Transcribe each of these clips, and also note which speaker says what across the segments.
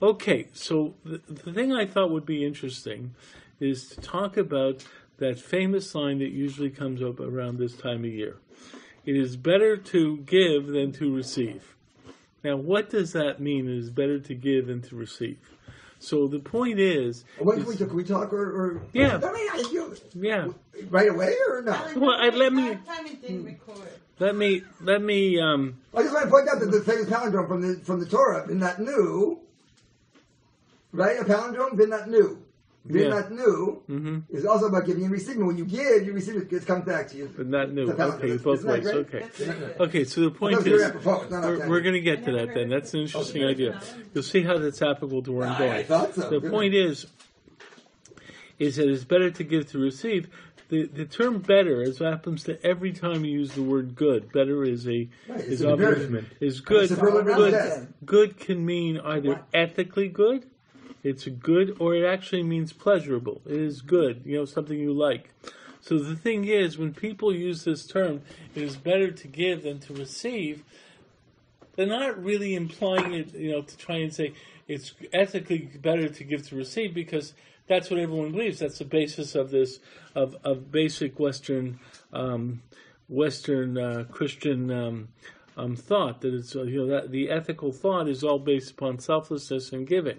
Speaker 1: Okay, so the thing I thought would be interesting is to talk about that famous line that usually comes up around this time of year. It is better to give than to receive. Now, what does that mean? It is better to give than to receive. So the point is...
Speaker 2: Can we talk or
Speaker 1: yeah.
Speaker 2: Yeah. Right away or not?
Speaker 1: Well, let me...
Speaker 3: Last time it didn't record.
Speaker 1: Let me.
Speaker 2: I just want to point out that the famous palindrome from the Torah, bin not new, right? A palindrome, bin not new. Bin not new is also about giving and receiving. When you give, you receive it. It comes back to you.
Speaker 1: But not new. Okay, both ways. Okay. Okay. So the point is, we're going to get to that. Then that's an interesting idea. You'll see how that's applicable to where I'm going.
Speaker 2: I thought so.
Speaker 1: The point is that it's better to give to receive. The term "better" is what happens to every time you use the word "good." Better is good. Good can mean either ethically good. It's good, or it actually means pleasurable. It is good, something you like. So the thing is, when people use this term, it is better to give than to receive, they're not really implying it, to try and say it's ethically better to give to receive, because that's what everyone believes. That's the basis of this, of basic Western Christian thought, that it's, that the ethical thought is all based upon selflessness and giving.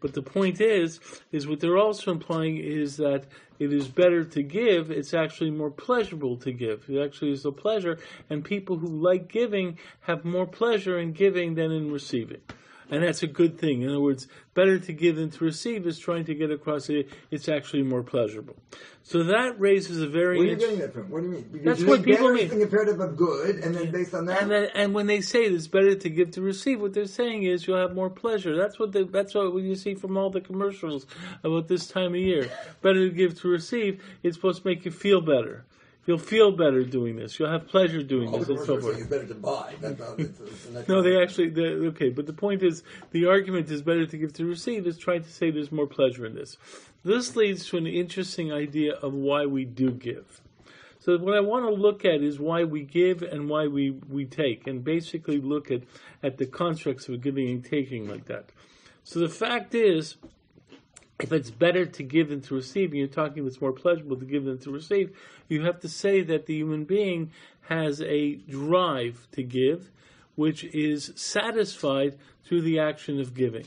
Speaker 1: But the point is what they're also implying is that it is better to give. It's actually more pleasurable to give. It actually is a pleasure, and people who like giving have more pleasure in giving than in receiving. And that's a good thing. In other words, better to give than to receive is trying to get across it's actually more pleasurable. So that raises a very...
Speaker 2: Where are you getting that from? What do you mean? Because
Speaker 1: that's what people mean.
Speaker 2: Better is the imperative of good, and then based on that...
Speaker 1: And when they say it's better to give to receive, what they're saying is you'll have more pleasure. That's what you see from all the commercials about this time of year. Better to give to receive, it's supposed to make you feel better. You'll feel better doing this. You'll have pleasure doing this, and so forth.
Speaker 2: It's better to buy.
Speaker 1: No, okay. But the point is, the argument is better to give to receive is trying to say there's more pleasure in this. This leads to an interesting idea of why we do give. So what I want to look at is why we give and why we take, and basically look at the constructs of giving and taking like that. So the fact is, if it's better to give than to receive, and you're talking it's more pleasurable to give than to receive, you have to say that the human being has a drive to give, which is satisfied through the action of giving.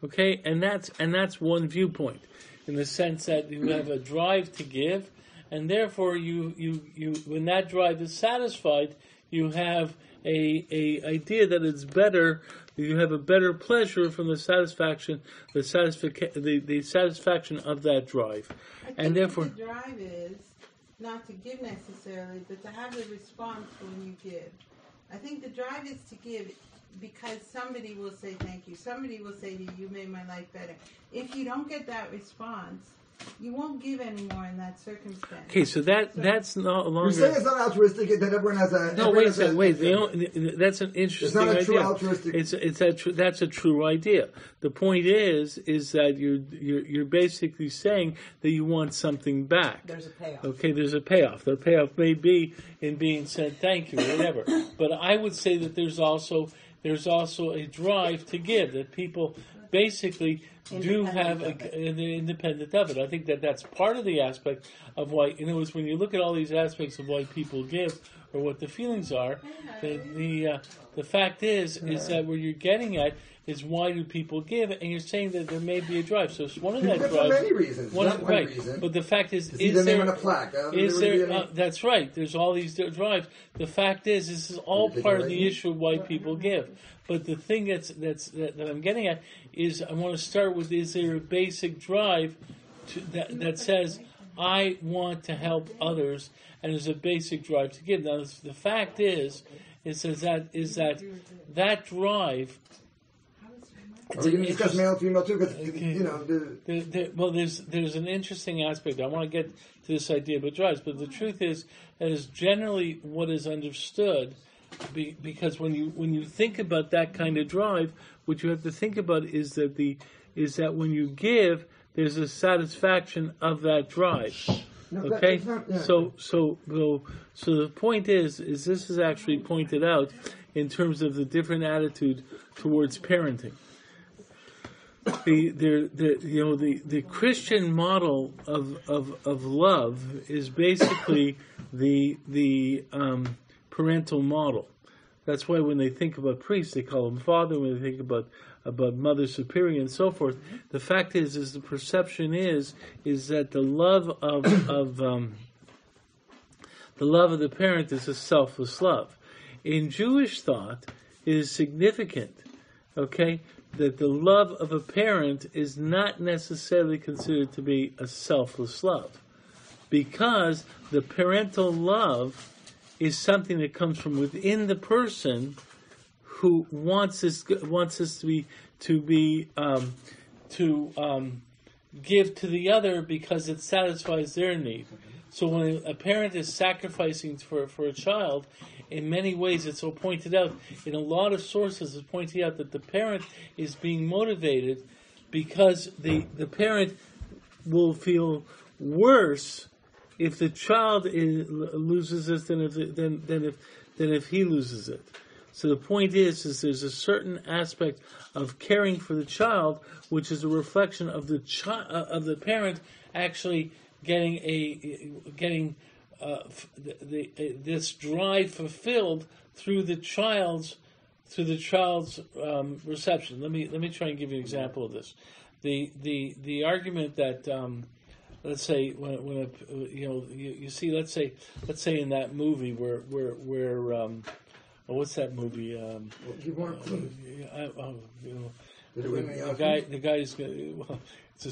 Speaker 1: Okay, and that's one viewpoint, in the sense that you have a drive to give, and therefore you when that drive is satisfied, you have a idea that it's better. You have a better pleasure from the satisfaction of that drive, and therefore
Speaker 3: the drive is not to give necessarily, but to have a response when you give. I think the drive is to give because somebody will say thank you. Somebody will say to you, "You made my life better." If you don't get that response, you won't give anymore in that circumstance.
Speaker 1: Okay, so that's no longer...
Speaker 2: You're saying it's not altruistic, that everyone has a...
Speaker 1: No, wait a second, that's an interesting idea.
Speaker 2: It's not a true altruistic...
Speaker 1: That's a true idea. The point is that you're basically saying that you want something back.
Speaker 3: There's a payoff.
Speaker 1: Okay, there's a payoff. The payoff may be in being said thank you or whatever. But I would say that there's also a drive to give, that people basically do have independent of it. I think that's part of the aspect of why, in other words, when you look at all these aspects of why people give or what the feelings are, the fact is that where you're getting at is why do people give, and you're saying that there may be a drive. So it's one of that drive.
Speaker 2: For many reasons. Not one reason.
Speaker 1: But the fact is
Speaker 2: there a plaque?
Speaker 1: That's right. There's all these drives. The fact is, this is all part of the issue of why people give. But the thing that I'm getting at is, I want to start with: is there a basic drive that says I want to help others, and there's a basic drive to give? Now, the fact is that drive.
Speaker 2: Are we going to discuss male and female too? Because
Speaker 1: there's an interesting aspect. I want to get to this idea about drives, but the truth is that is generally what is understood. Because when you think about that kind of drive, what you have to think about is that when you give, there's a satisfaction of that drive. Okay, so the point is this is actually pointed out in terms of the different attitude towards parenting. the Christian model of love is basically the parental model. That's why when they think about priests, they call them father. When they think about mother superior and so forth, the fact is the perception is that the love of the parent is a selfless love. In Jewish thought, it is significant, okay, that the love of a parent is not necessarily considered to be a selfless love, because the parental love is something that comes from within the person who wants this to give to the other because it satisfies their need. So when a parent is sacrificing for a child, in many ways it's so pointed out, in a lot of sources it's pointed out that the parent is being motivated because the parent will feel worse if the child loses it than if he loses it. So the point is there's a certain aspect of caring for the child, which is a reflection of the parent actually getting this drive fulfilled through the child's reception. Let me try and give you an example of this. The argument that let's say when you see let's say in that movie where what's that movie? The guy's. Well, it's a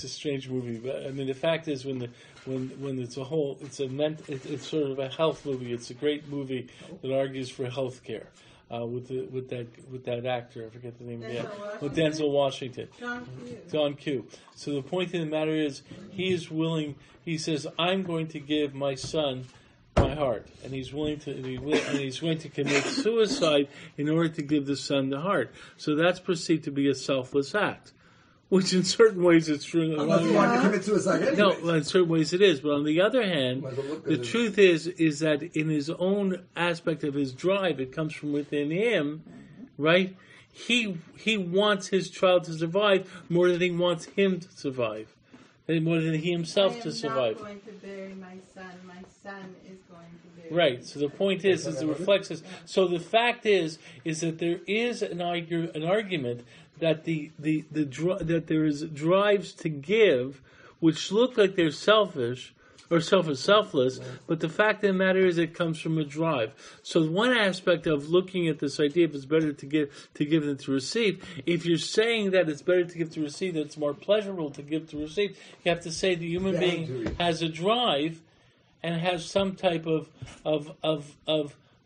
Speaker 1: strange movie. But I mean, the fact is, when it's it's sort of a health movie. It's a great movie that argues for health care. With that actor, I forget the name of the actor, with Denzel Washington, John Q. So the point of the matter is, he is willing. He says, "I'm going to give my son my heart," and he's willing to commit suicide in order to give the son the heart. So that's perceived to be a selfless act, which in certain ways it's true.
Speaker 2: Unless you want to commit suicide anyway.
Speaker 1: No, well, in certain ways it is. But on the other hand, the truth is that in his own aspect of his drive, it comes from within him, right? He wants his child to survive more than he wants him to survive, and more than he himself to survive.
Speaker 3: I am not going to bury my son. My son is going to bury
Speaker 1: Right. So the point is it reflects this. So the fact is that there is an argument that that there is drives to give, which look like they're selfish or selfless, but the fact of the matter is it comes from a drive. So one aspect of looking at this idea, if it's better to give than to receive, if you're saying that it's better to give to receive, that it's more pleasurable to give to receive, you have to say the human being has a drive and has some type of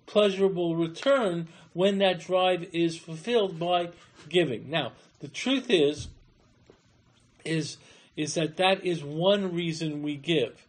Speaker 1: pleasurable return when that drive is fulfilled by giving. Now, the truth is that is one reason we give.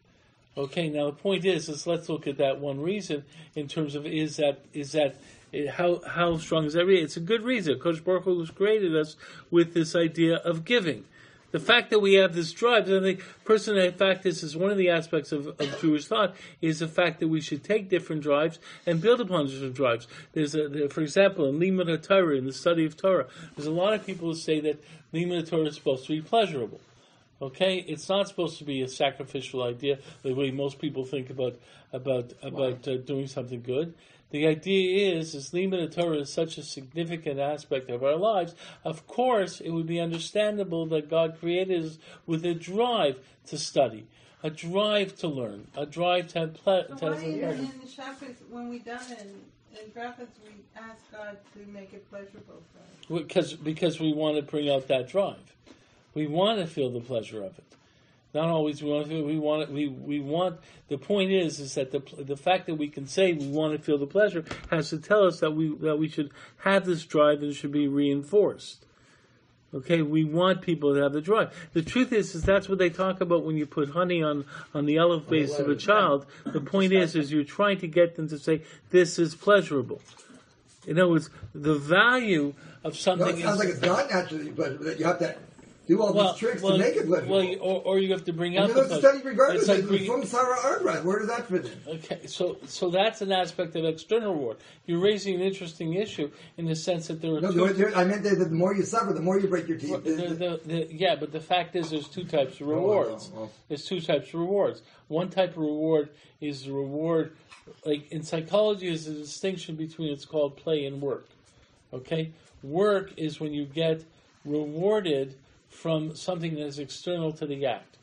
Speaker 1: Okay, now the point is let's look at that one reason in terms of how strong is that reason? It's a good reason. Kodesh Baruch Hu has created us with this idea of giving. The fact that we have this drive, and the person, in fact, this is one of the aspects of Jewish thought, is the fact that we should take different drives and build upon different drives. For example, in Limud Torah, in the study of Torah, there's a lot of people who say that Limud Torah is supposed to be pleasurable. Okay, it's not supposed to be a sacrificial idea the way most people think about doing something good. The idea is Limud Torah is such a significant aspect of our lives. Of course, it would be understandable that God created us with a drive to study, a drive to learn, a drive to have pleasure.
Speaker 3: In Shabbos, when we done it in preface, we ask God to make it pleasurable for us.
Speaker 1: Because we want to bring out that drive. We want to feel the pleasure of it. Not always we want to feel. We want. The point is that the fact that we can say we want to feel the pleasure has to tell us that we should have this drive and it should be reinforced. Okay, we want people to have the drive. The truth is that's what they talk about when you put honey on the olive base of a child. The point is you're trying to get them to say this is pleasurable. In other words, the value of something.
Speaker 2: No, it sounds like it's not naturally pleasurable. That you have to do all these tricks to make it pleasurable.
Speaker 1: Or you have to bring out
Speaker 2: the study regardless.
Speaker 1: It's like
Speaker 2: from Sarah Ardra, where does that fit in?
Speaker 1: Okay, so that's an aspect of external reward. You're raising an interesting issue in the sense that there are
Speaker 2: I meant that the more you suffer, the more you break your teeth.
Speaker 1: Yeah, but the fact is there's two types of rewards. There's two types of rewards. One type of reward is the reward, like in psychology, is a distinction between it's called play and work. Okay? Work is when you get rewarded from something that is external to the act.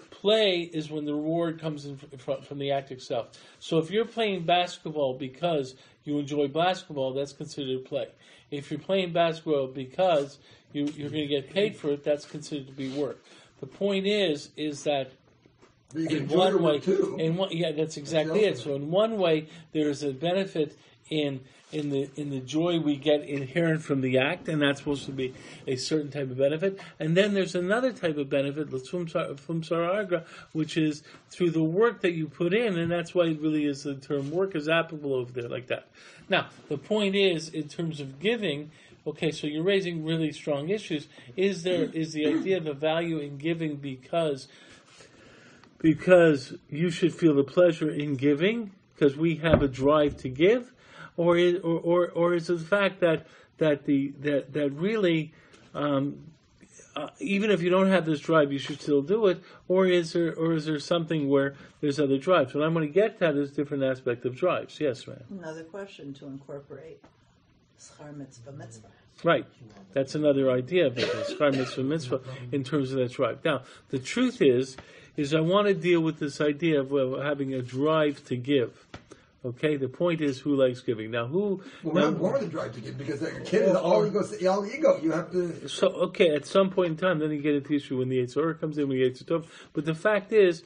Speaker 1: Play is when the reward comes in from the act itself. So if you're playing basketball because you enjoy basketball, that's considered play. If you're playing basketball because you're going to get paid for it, that's considered to be work. The point is that in one way, that's exactly it. So in one way, there is a benefit in the joy we get inherent from the act, and that's supposed to be a certain type of benefit. And then there's another type of benefit, from Saragra, which is through the work that you put in, and that's why it really is the term work is applicable over there like that. Now, the point is, in terms of giving, okay, so you're raising really strong issues. Is the idea of the value in giving because you should feel the pleasure in giving, because we have a drive to give? Or is it the fact that really, even if you don't have this drive, you should still do it? Or is there something where there's other drives? What I'm going to get at is different aspect of drives. Yes, ma'am.
Speaker 4: Another question to incorporate: schar mitzvah mitzvah.
Speaker 1: Right, that's another idea of it. Schar mitzvah mitzvah in terms of that drive. Now, the truth is I want to deal with this idea of having a drive to give. Okay, the point is who likes giving. Now, who?
Speaker 2: Well, we're not born to drive to give because a kid is all ego. You have to.
Speaker 1: So, okay, at some point in time, then you get into the issue when the Yitzhak comes in, when the Yitzhak. But the fact is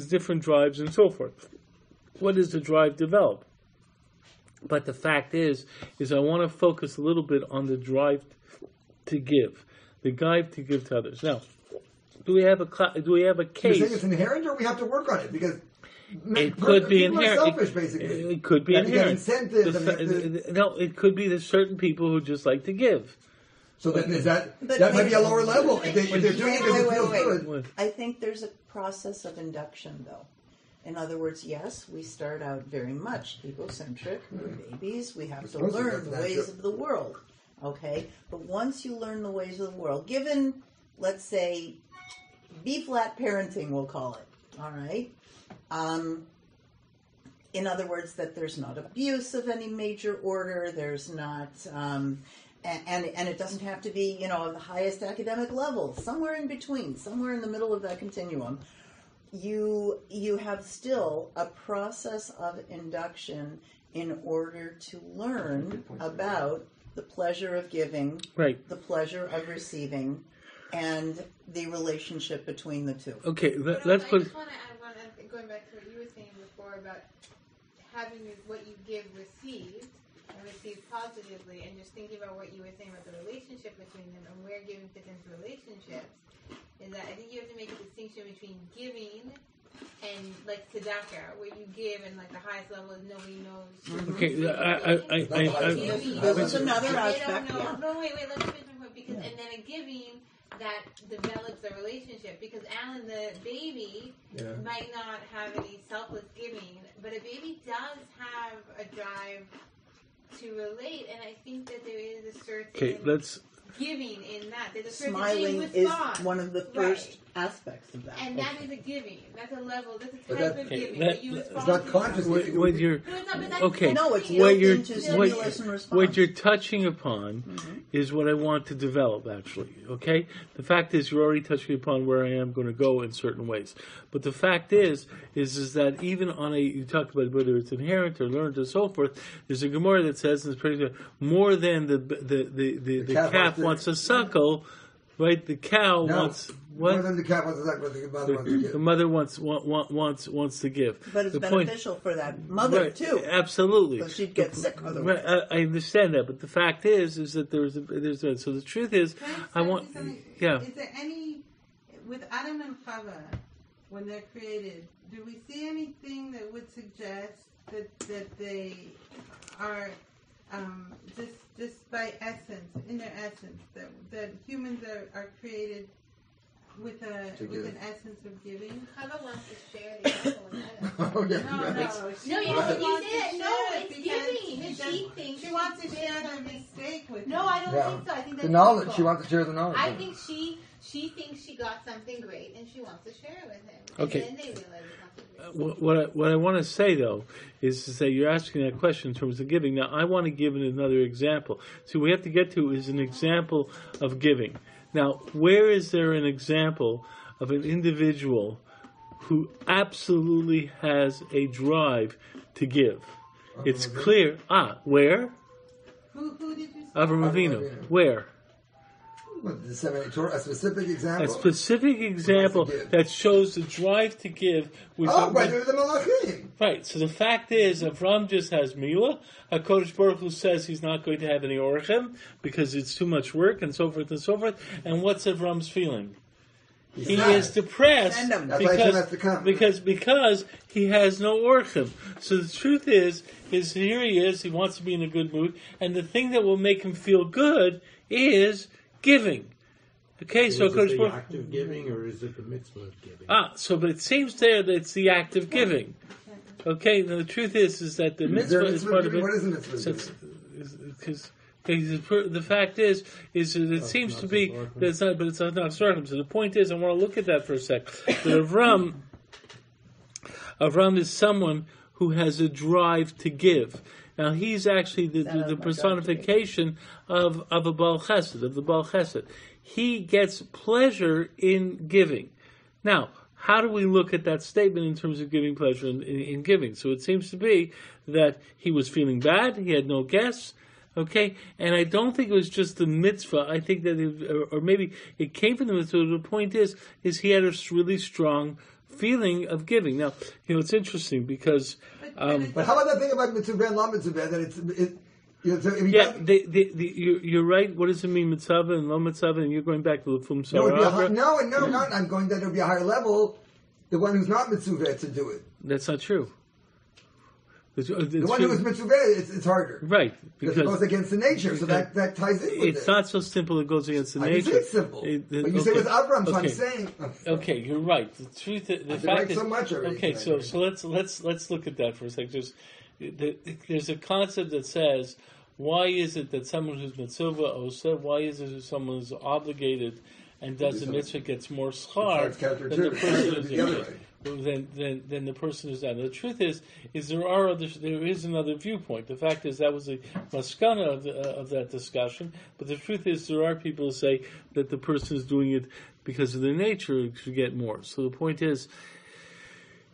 Speaker 1: different drives and so forth. What does the drive develop? But the fact is I want to focus a little bit on the drive to give, the drive to give to others. Now, do we have a case?
Speaker 2: You're saying it's inherent, or we have to work on it because.
Speaker 1: It could be inherent.
Speaker 2: Selfish, basically.
Speaker 1: It could be inherent.
Speaker 2: No,
Speaker 1: it could be there's certain people who just like to give.
Speaker 2: So then that might be a lower level. If they're doing it because it feels good.
Speaker 4: I think there's a process of induction, though. In other words, yes, we start out very much egocentric. We're babies. We have to learn the ways of the world. Okay? But once you learn the ways of the world, given, let's say, B-flat parenting, we'll call it. All right? In other words, that there's not abuse of any major order, there's not, and it doesn't have to be, the highest academic level, somewhere in between, somewhere in the middle of that continuum. You have still a process of induction in order to learn about the pleasure of giving,
Speaker 1: right,
Speaker 4: the pleasure of receiving, and the relationship between the two.
Speaker 1: Okay,
Speaker 3: let's put. Going back to what you were saying before about having what you give received and received positively, and just thinking about what you were saying about the relationship between them and where giving fits into relationships, is that I think you have to make a distinction between giving and like tzedakah, where you give and like the highest level is nobody knows.
Speaker 1: Okay,
Speaker 4: That's another aspect.
Speaker 3: No, wait, let me finish my point, because and then a giving that develops a relationship, because Alan, the baby, might not have any selfless giving, but a baby does have a drive to relate, and I think that there is a certain giving in that. There's a certain
Speaker 4: smiling is one of the first aspects of that.
Speaker 3: And that is a giving. That's a level, that's a type of giving.
Speaker 2: It's not conscious.
Speaker 1: When you're,
Speaker 4: it's built into stimulus and response.
Speaker 1: What you're touching upon is what I want to develop, actually. Okay? The fact is, you're already touching upon where I am going to go in certain ways. But the fact is that even on you talked about whether it's inherent or learned or so forth, there's a Gemara that says, it's pretty good, more than the calf wants to suckle, right? The cow wants what?
Speaker 2: More than the calf wants to suckle, the mother wants to give.
Speaker 1: The mother wants to give.
Speaker 4: But it's beneficial for that mother too.
Speaker 1: Absolutely.
Speaker 4: So she'd get sick otherwise.
Speaker 1: Right, I understand that, but the fact is that there's so the truth is, I want. Yeah.
Speaker 3: Is there any with Adam and Chava when they're created? Do we see anything that would suggest that they are just by essence, in their essence, that humans are created with an essence of giving.
Speaker 5: Chava wants to share the apple and that.
Speaker 2: Okay.
Speaker 5: No, you said no. It's giving. She thinks
Speaker 3: she wants to share the mistake with.
Speaker 5: No, I don't think so. I think that's
Speaker 2: the knowledge.
Speaker 5: beautiful.
Speaker 2: She wants to share the knowledge.
Speaker 5: I think she thinks she got something great and she wants to share it with him.
Speaker 1: Okay.
Speaker 5: And then they realize it's not so great.
Speaker 1: What I want to say though is to say you're asking that question in terms of giving. Now I want to give another example. So we have to get to is an example of giving. Now where is there an example of an individual who absolutely has a drive to give? It's clear. Where?
Speaker 3: Who did you say?
Speaker 1: Avram Avinu. Where?
Speaker 2: A specific example.
Speaker 1: A specific example that shows the drive to give.
Speaker 2: By the Malachim.
Speaker 1: Right. So the fact is, Avram just has Milah. HaKadosh Baruch Hu says he's not going to have any Orchem because it's too much work and so forth and so forth. And what's Avram's feeling? He is depressed because he has no orchim. So the truth is here he is. He wants to be in a good mood, and the thing that will make him feel good is giving. Okay, so
Speaker 6: is it the act of giving, or is it the mitzvah of giving?
Speaker 1: But it seems there that it's the act of giving. Okay, now the truth is that the mitzvah is part of it.
Speaker 2: What is the mitzvah?
Speaker 1: Because the fact is that it seems to be that it's not, but it's not circum. So the point is, I want to look at that for a sec. That Avram is someone who has a drive to give. Now he's actually the personification of a Baal Chesed, of the Baal Chesed. He gets pleasure in giving. Now, how do we look at that statement in terms of giving pleasure in giving? So it seems to be that he was feeling bad, he had no guests, okay? And I don't think it was just the mitzvah. I think that, or maybe it came from the mitzvah. The point is he had a really strong feeling of giving. Now, it's interesting because...
Speaker 2: but how about that thing about mitzvah and la mitzvah, that
Speaker 1: you're right. What does it mean, mitzvah and lo mitzvah? And you're going back to the Fum Sarah?
Speaker 2: No, not. I'm going that it would be a higher level, the one who's not mitzvah to do it.
Speaker 1: That's not true.
Speaker 2: The one who is mitzvah, it's harder.
Speaker 1: Right.
Speaker 2: Because it goes against the nature, so that ties in with it.
Speaker 1: It's not so simple it goes against the nature.
Speaker 2: It's simple. But you say with Avram, so I'm saying...
Speaker 1: Okay, you're right. The truth, the fact is...
Speaker 2: so much already.
Speaker 1: Okay, so let's look at that for a second. There's a concept that says, why is it that someone who's mitzvah osa, why is it that someone who's obligated and does the mitzvah gets more schar than the person who's than the person who's not? The truth is there is another viewpoint. The fact is that was the maskana of that discussion, but the truth is there are people who say that the person is doing it because of their nature to get more. So the point is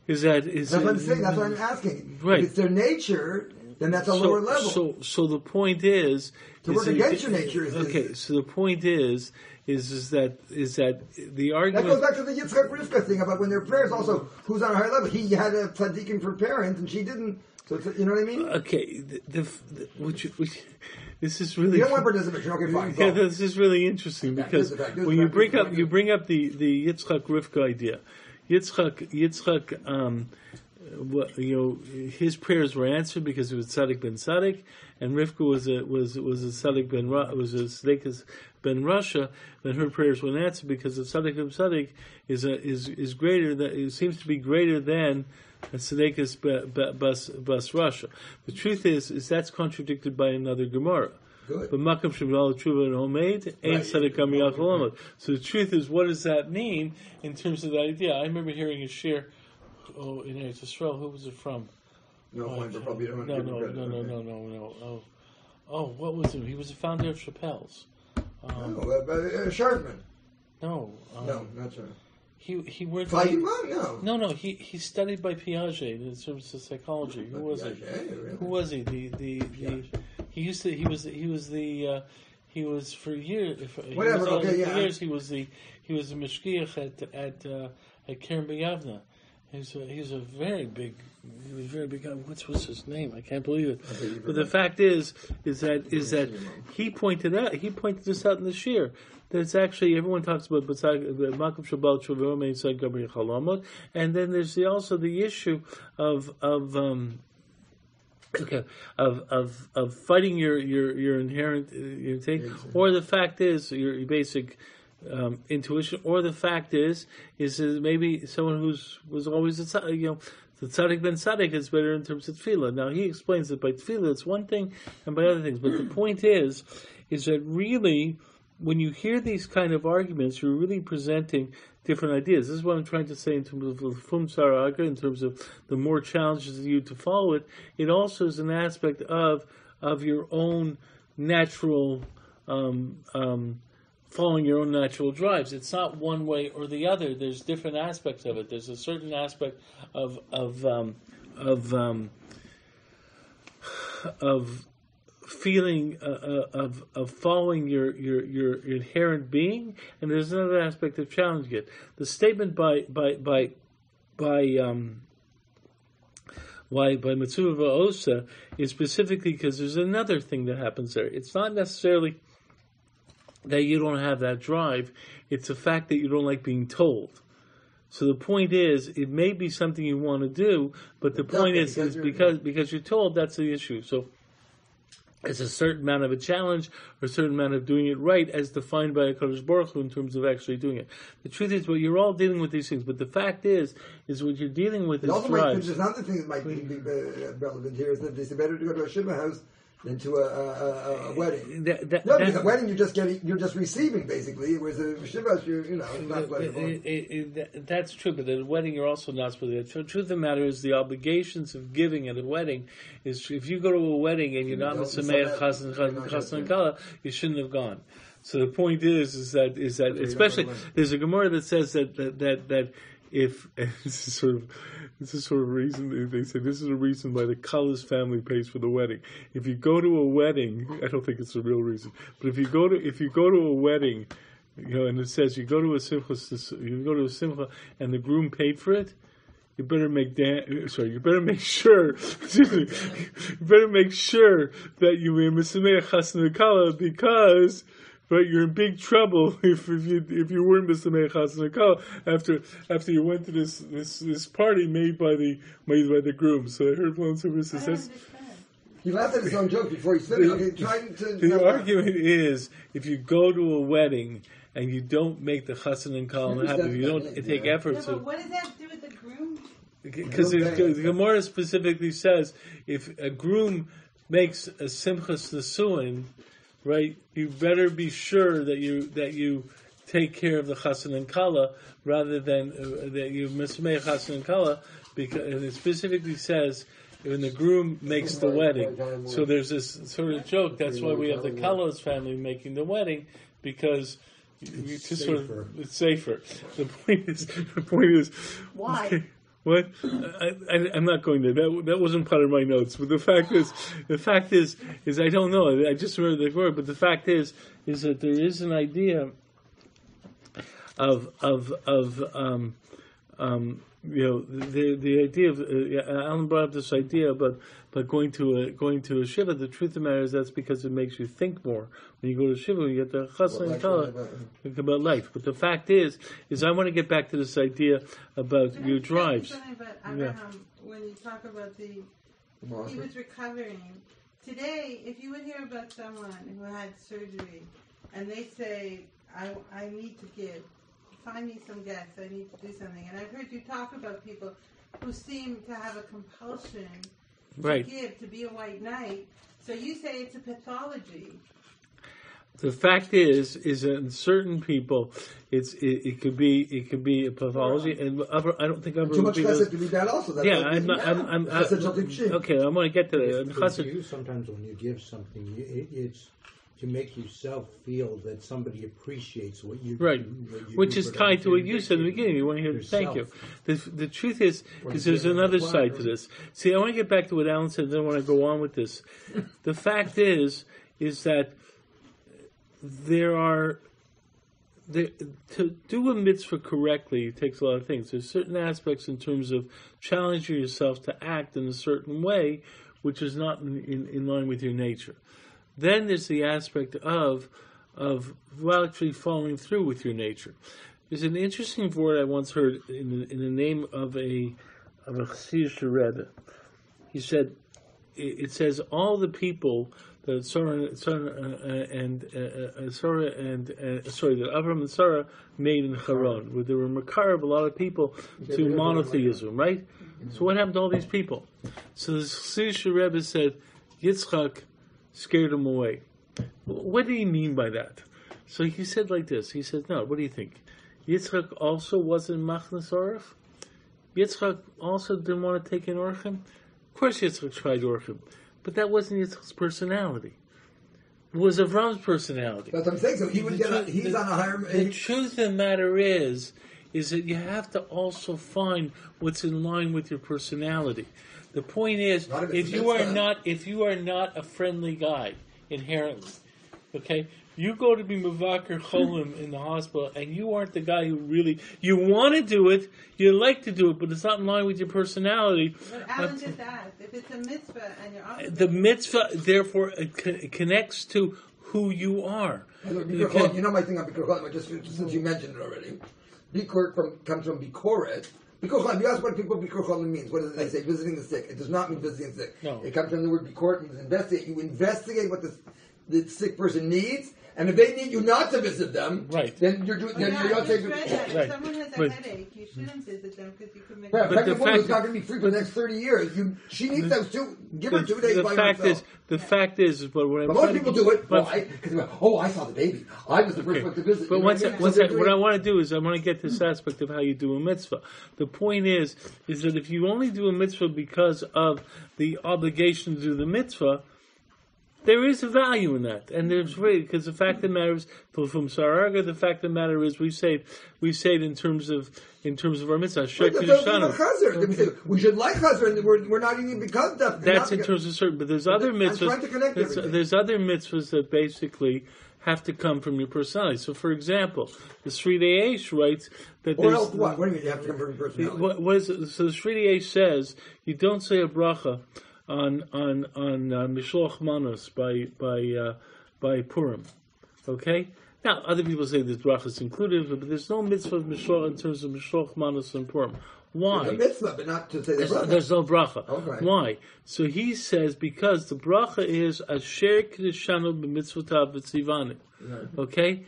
Speaker 1: that
Speaker 2: that's what I'm saying. That's what I'm asking.
Speaker 1: Right.
Speaker 2: If it's their nature, then that's a lower level.
Speaker 1: So the point is
Speaker 2: to work against your nature.
Speaker 1: So the point is that the argument
Speaker 2: that goes back to the Yitzchak Rivka thing about when their prayers also who's on a higher level. He had a tzaddikim for parents and she didn't. So you know what I mean?
Speaker 1: Okay, this is really.
Speaker 2: You don't want participation. Okay, fine.
Speaker 1: Yeah, this is really interesting because when you bring up the Yitzchak Rivka idea. Yitzchak, his prayers were answered because he was Tzaddik ben Tzaddik, and Rivka was a Tzaddik ben Russia. Then her prayers were answered because the Tzaddik ben Tzaddik is greater than, it seems to be greater than Tzaddik bas Russia. The truth is that's contradicted by another Gemara. But Makam Shabbat Tshuva and Homemade ain't Tzadikam Yachol. So the truth is, what does that mean in terms of that idea? I remember hearing a shir in Eretz Yisrael. Who was it from?
Speaker 2: No.
Speaker 1: What was it? He was the founder of Chappelle's.
Speaker 2: Sharpman.
Speaker 1: No,
Speaker 2: not sure.
Speaker 1: He worked. No. He studied by Piaget in terms of psychology. Who was it?
Speaker 2: Really?
Speaker 1: Who was he? He was for years. Years he was the mishkiach at Keren B'Yavna. He was a very big. What was his name? I can't believe it. But the fact is that he pointed this out in the shir. That it's actually, everyone talks about Makam Shabbat Shavim and Said Gabriel Chalamot, and then there's also the issue of fighting your inherent thing, or the fact is your basic intuition, or the fact is maybe someone was always the tzaddik ben tzaddik is better in terms of tefillah. Now he explains that by tefillah it's one thing, and by other things. But the point is that really, when you hear these kind of arguments, you're really presenting different ideas. This is what I'm trying to say in terms of Fum Saraga, in terms of the more challenges you to follow it. It also is an aspect of your own natural. Following your own natural drives. It's not one way or the other. There's different aspects of it. There's a certain aspect of feeling of following your inherent being, and there's another aspect of challenging it. The statement by Mitzvah Va'osa is specifically because there's another thing that happens there. It's not necessarily that you don't have that drive, it's the fact that you don't like being told. So the point is, it may be something you want to do, but the point is because you're told, that's the issue. So it's a certain amount of a challenge, or a certain amount of doing it right, as defined by HaKadosh Baruch Hu in terms of actually doing it. The truth is, well, you're all dealing with these things, but the fact is what you're dealing with is drives.
Speaker 2: There's another thing that might be relevant here, is that it's better to go to a Shiva house than to a wedding. Because a wedding you're just receiving basically, whereas a Shiva, it's not pleasurable.
Speaker 1: That's true, but at a wedding you're also not supposed to. The truth of the matter is, the obligations of giving at a wedding is, if you go to a wedding and you're not Misameach Chassan and Kala, you shouldn't have gone. So the point is that especially there's a Gemara that says that if this is sort of reason, they say this is a reason why the Kala's family pays for the wedding. If you go to a wedding, I don't think it's a real reason, but if you go to a wedding, and it says you go to a simcha and the groom paid for it, you better make sure that you were Misameach Chassan and Kala, because right, you're in big trouble if you weren't Misameach Chassan and Kala after you went to this party made by the groom. So I heard one service that says
Speaker 2: he laughed at his own joke before he said it.
Speaker 1: The argument is, if you go to a wedding and you don't make the Chassan and Kala happen, you don't take efforts.
Speaker 3: But what does that have to do with the groom?
Speaker 1: Because the Gemara specifically says, if a groom makes a Simchas Nesuin, right, you better be sure that you take care of the Chassan and Kala rather than that you Misameach Chassan and Kala, because it specifically says when the groom makes the wedding. So there's this sort of joke. That's why we have the Kala's family making the wedding, because it's safer. The point is
Speaker 4: why?
Speaker 1: Okay, what? I'm not going there. That wasn't part of my notes. But the fact is I don't know. I just remember the word. But the fact is that there is an idea of the idea of Alan brought up this idea about going to a shiva. The truth of the matter is that's because it makes you think more. When you go to shiva, you get the chassan and kala, think about life. But the fact is I want to get back to this idea about your drives.
Speaker 3: Something about Abraham, when you talk about he was recovering. Today, if you would hear about someone who had surgery and they say, I need to give, find me some guests, I need to do something. And I've heard you talk about people who seem to have a compulsion to give, to be a white knight. So you say it's a pathology. The fact is that in certain people, it could be a pathology, and I don't think
Speaker 2: too much chesed to be bad. Also, that's
Speaker 1: okay. I'm going to get to that.
Speaker 6: For you, sometimes when you give something, it's to make yourself feel that somebody appreciates what you
Speaker 1: right,
Speaker 6: do,
Speaker 1: which is tied to what you said in the beginning. You want to hear thank you. The truth is there's another side to this. See, I want to get back to what Alan said, then I want to go on with this. The fact is that to do a mitzvah correctly, it takes a lot of things. There's certain aspects in terms of challenging yourself to act in a certain way, which is not in line with your nature. Then there's the aspect of actually following through with your nature. There's an interesting word I once heard in the name of a Chassidish Rebbe. He said, it says all the people that Abraham and Sarah made in Haran, where there were Makar, a lot of people to monotheism, right? So what happened to all these people? So the Chassidish Rebbe said, Yitzchak scared them away. What did he mean by that? So he said like this. He said, no, what do you think? Yitzchak also wasn't Machnas Orach? Yitzchak also didn't want to take in Orchim? Of course Yitzchak tried Orchim, but that wasn't Yitzchak's personality. It was Avram's personality.
Speaker 2: That's what I'm saying. So he would he's on a higher...
Speaker 1: The truth of the matter is that you have to also find what's in line with your personality. The point is, if you are not a friendly guy inherently, okay, you go to be Mavakar Cholim in the hospital, and you aren't the guy who really you want to do it, you like to do it, but it's not in line with your personality.
Speaker 3: But Alan just asked if it's a mitzvah and you're opposite.
Speaker 1: The mitzvah, therefore, connects to who you are.
Speaker 2: You know my thing on Bikur Cholim, just since you mentioned it already. Bikur comes from Bikoret. Bikur Cholim, you ask what Bikur Cholim means. What does they say? Visiting the sick. It does not mean visiting the sick.
Speaker 1: No.
Speaker 2: It comes from the word Bikoret, means investigate. You investigate what the sick person needs, and if they need you not to visit them,
Speaker 1: right,
Speaker 2: then you're doing. Then you're not taking.
Speaker 3: If someone has a headache, you shouldn't visit them because you could make.
Speaker 2: Right, but the woman is not going to be free for the next 30 years. She needs those two. Give her 2 days by herself.
Speaker 1: The fact is, but
Speaker 2: most people do it. Why? Because I saw the baby. I was the first one to visit.
Speaker 1: But what I want to do is I want to get this aspect of how you do a mitzvah. The point is that if you only do a mitzvah because of the obligation to do the mitzvah, there is a value in that, and there's really, because the fact of the matter is, from Saraga, the fact of the matter is, we say it in terms of our mitzvah.
Speaker 2: We should like Chazer, and we're not even because
Speaker 1: that's in terms of certain. But there's other mitzvahs.
Speaker 2: I'm trying to connect
Speaker 1: there's other mitzvahs that basically have to come from your personality. So, for example, the Sridei Eish writes that
Speaker 2: or else what? What do you mean you have to come from your personality?
Speaker 1: So the Sridei Eish says you don't say a bracha on Mishloach Manos by Purim, okay? Now other people say this bracha is included, but there's no mitzvah of Mishloach in terms of Mishloach Manos and Purim. Why?
Speaker 2: There's a mitzvah, but not to say the bracha.
Speaker 1: There's no bracha.
Speaker 2: Okay.
Speaker 1: Why? So he says because the bracha is Asher Kedeshanu b'mitzvotav v'tzivanim. Okay,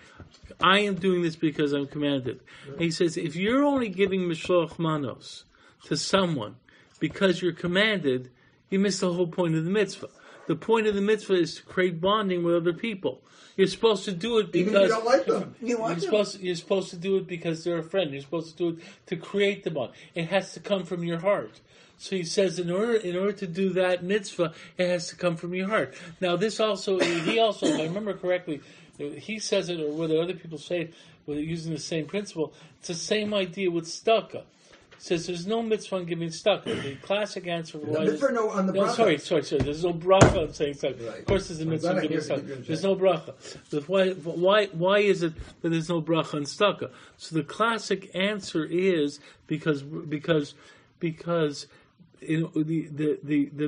Speaker 1: I am doing this because I'm commanded. And he says if you're only giving Mishloach Manos to someone because you're commanded, you miss the whole point of the mitzvah. The point of the mitzvah is to create bonding with other people. You're supposed to do it because
Speaker 2: even if you don't like them.
Speaker 1: You're supposed to do it because they're a friend. You're supposed to do it to create the bond. It has to come from your heart. So he says, in order to do that mitzvah, it has to come from your heart. Now, he also, if I remember correctly, he says it, or whether other people say it, using the same principle. It's the same idea with tzedakah. Says there's no mitzvah on giving tzedakah. The classic answer for why
Speaker 2: on the bracha.
Speaker 1: Sorry. There's no bracha on saying tzedakah.
Speaker 2: Right.
Speaker 1: Of course, there's a mitzvah on giving tzedakah. There's no bracha. But why is it that there's no bracha on tzedakah? So the classic answer is because the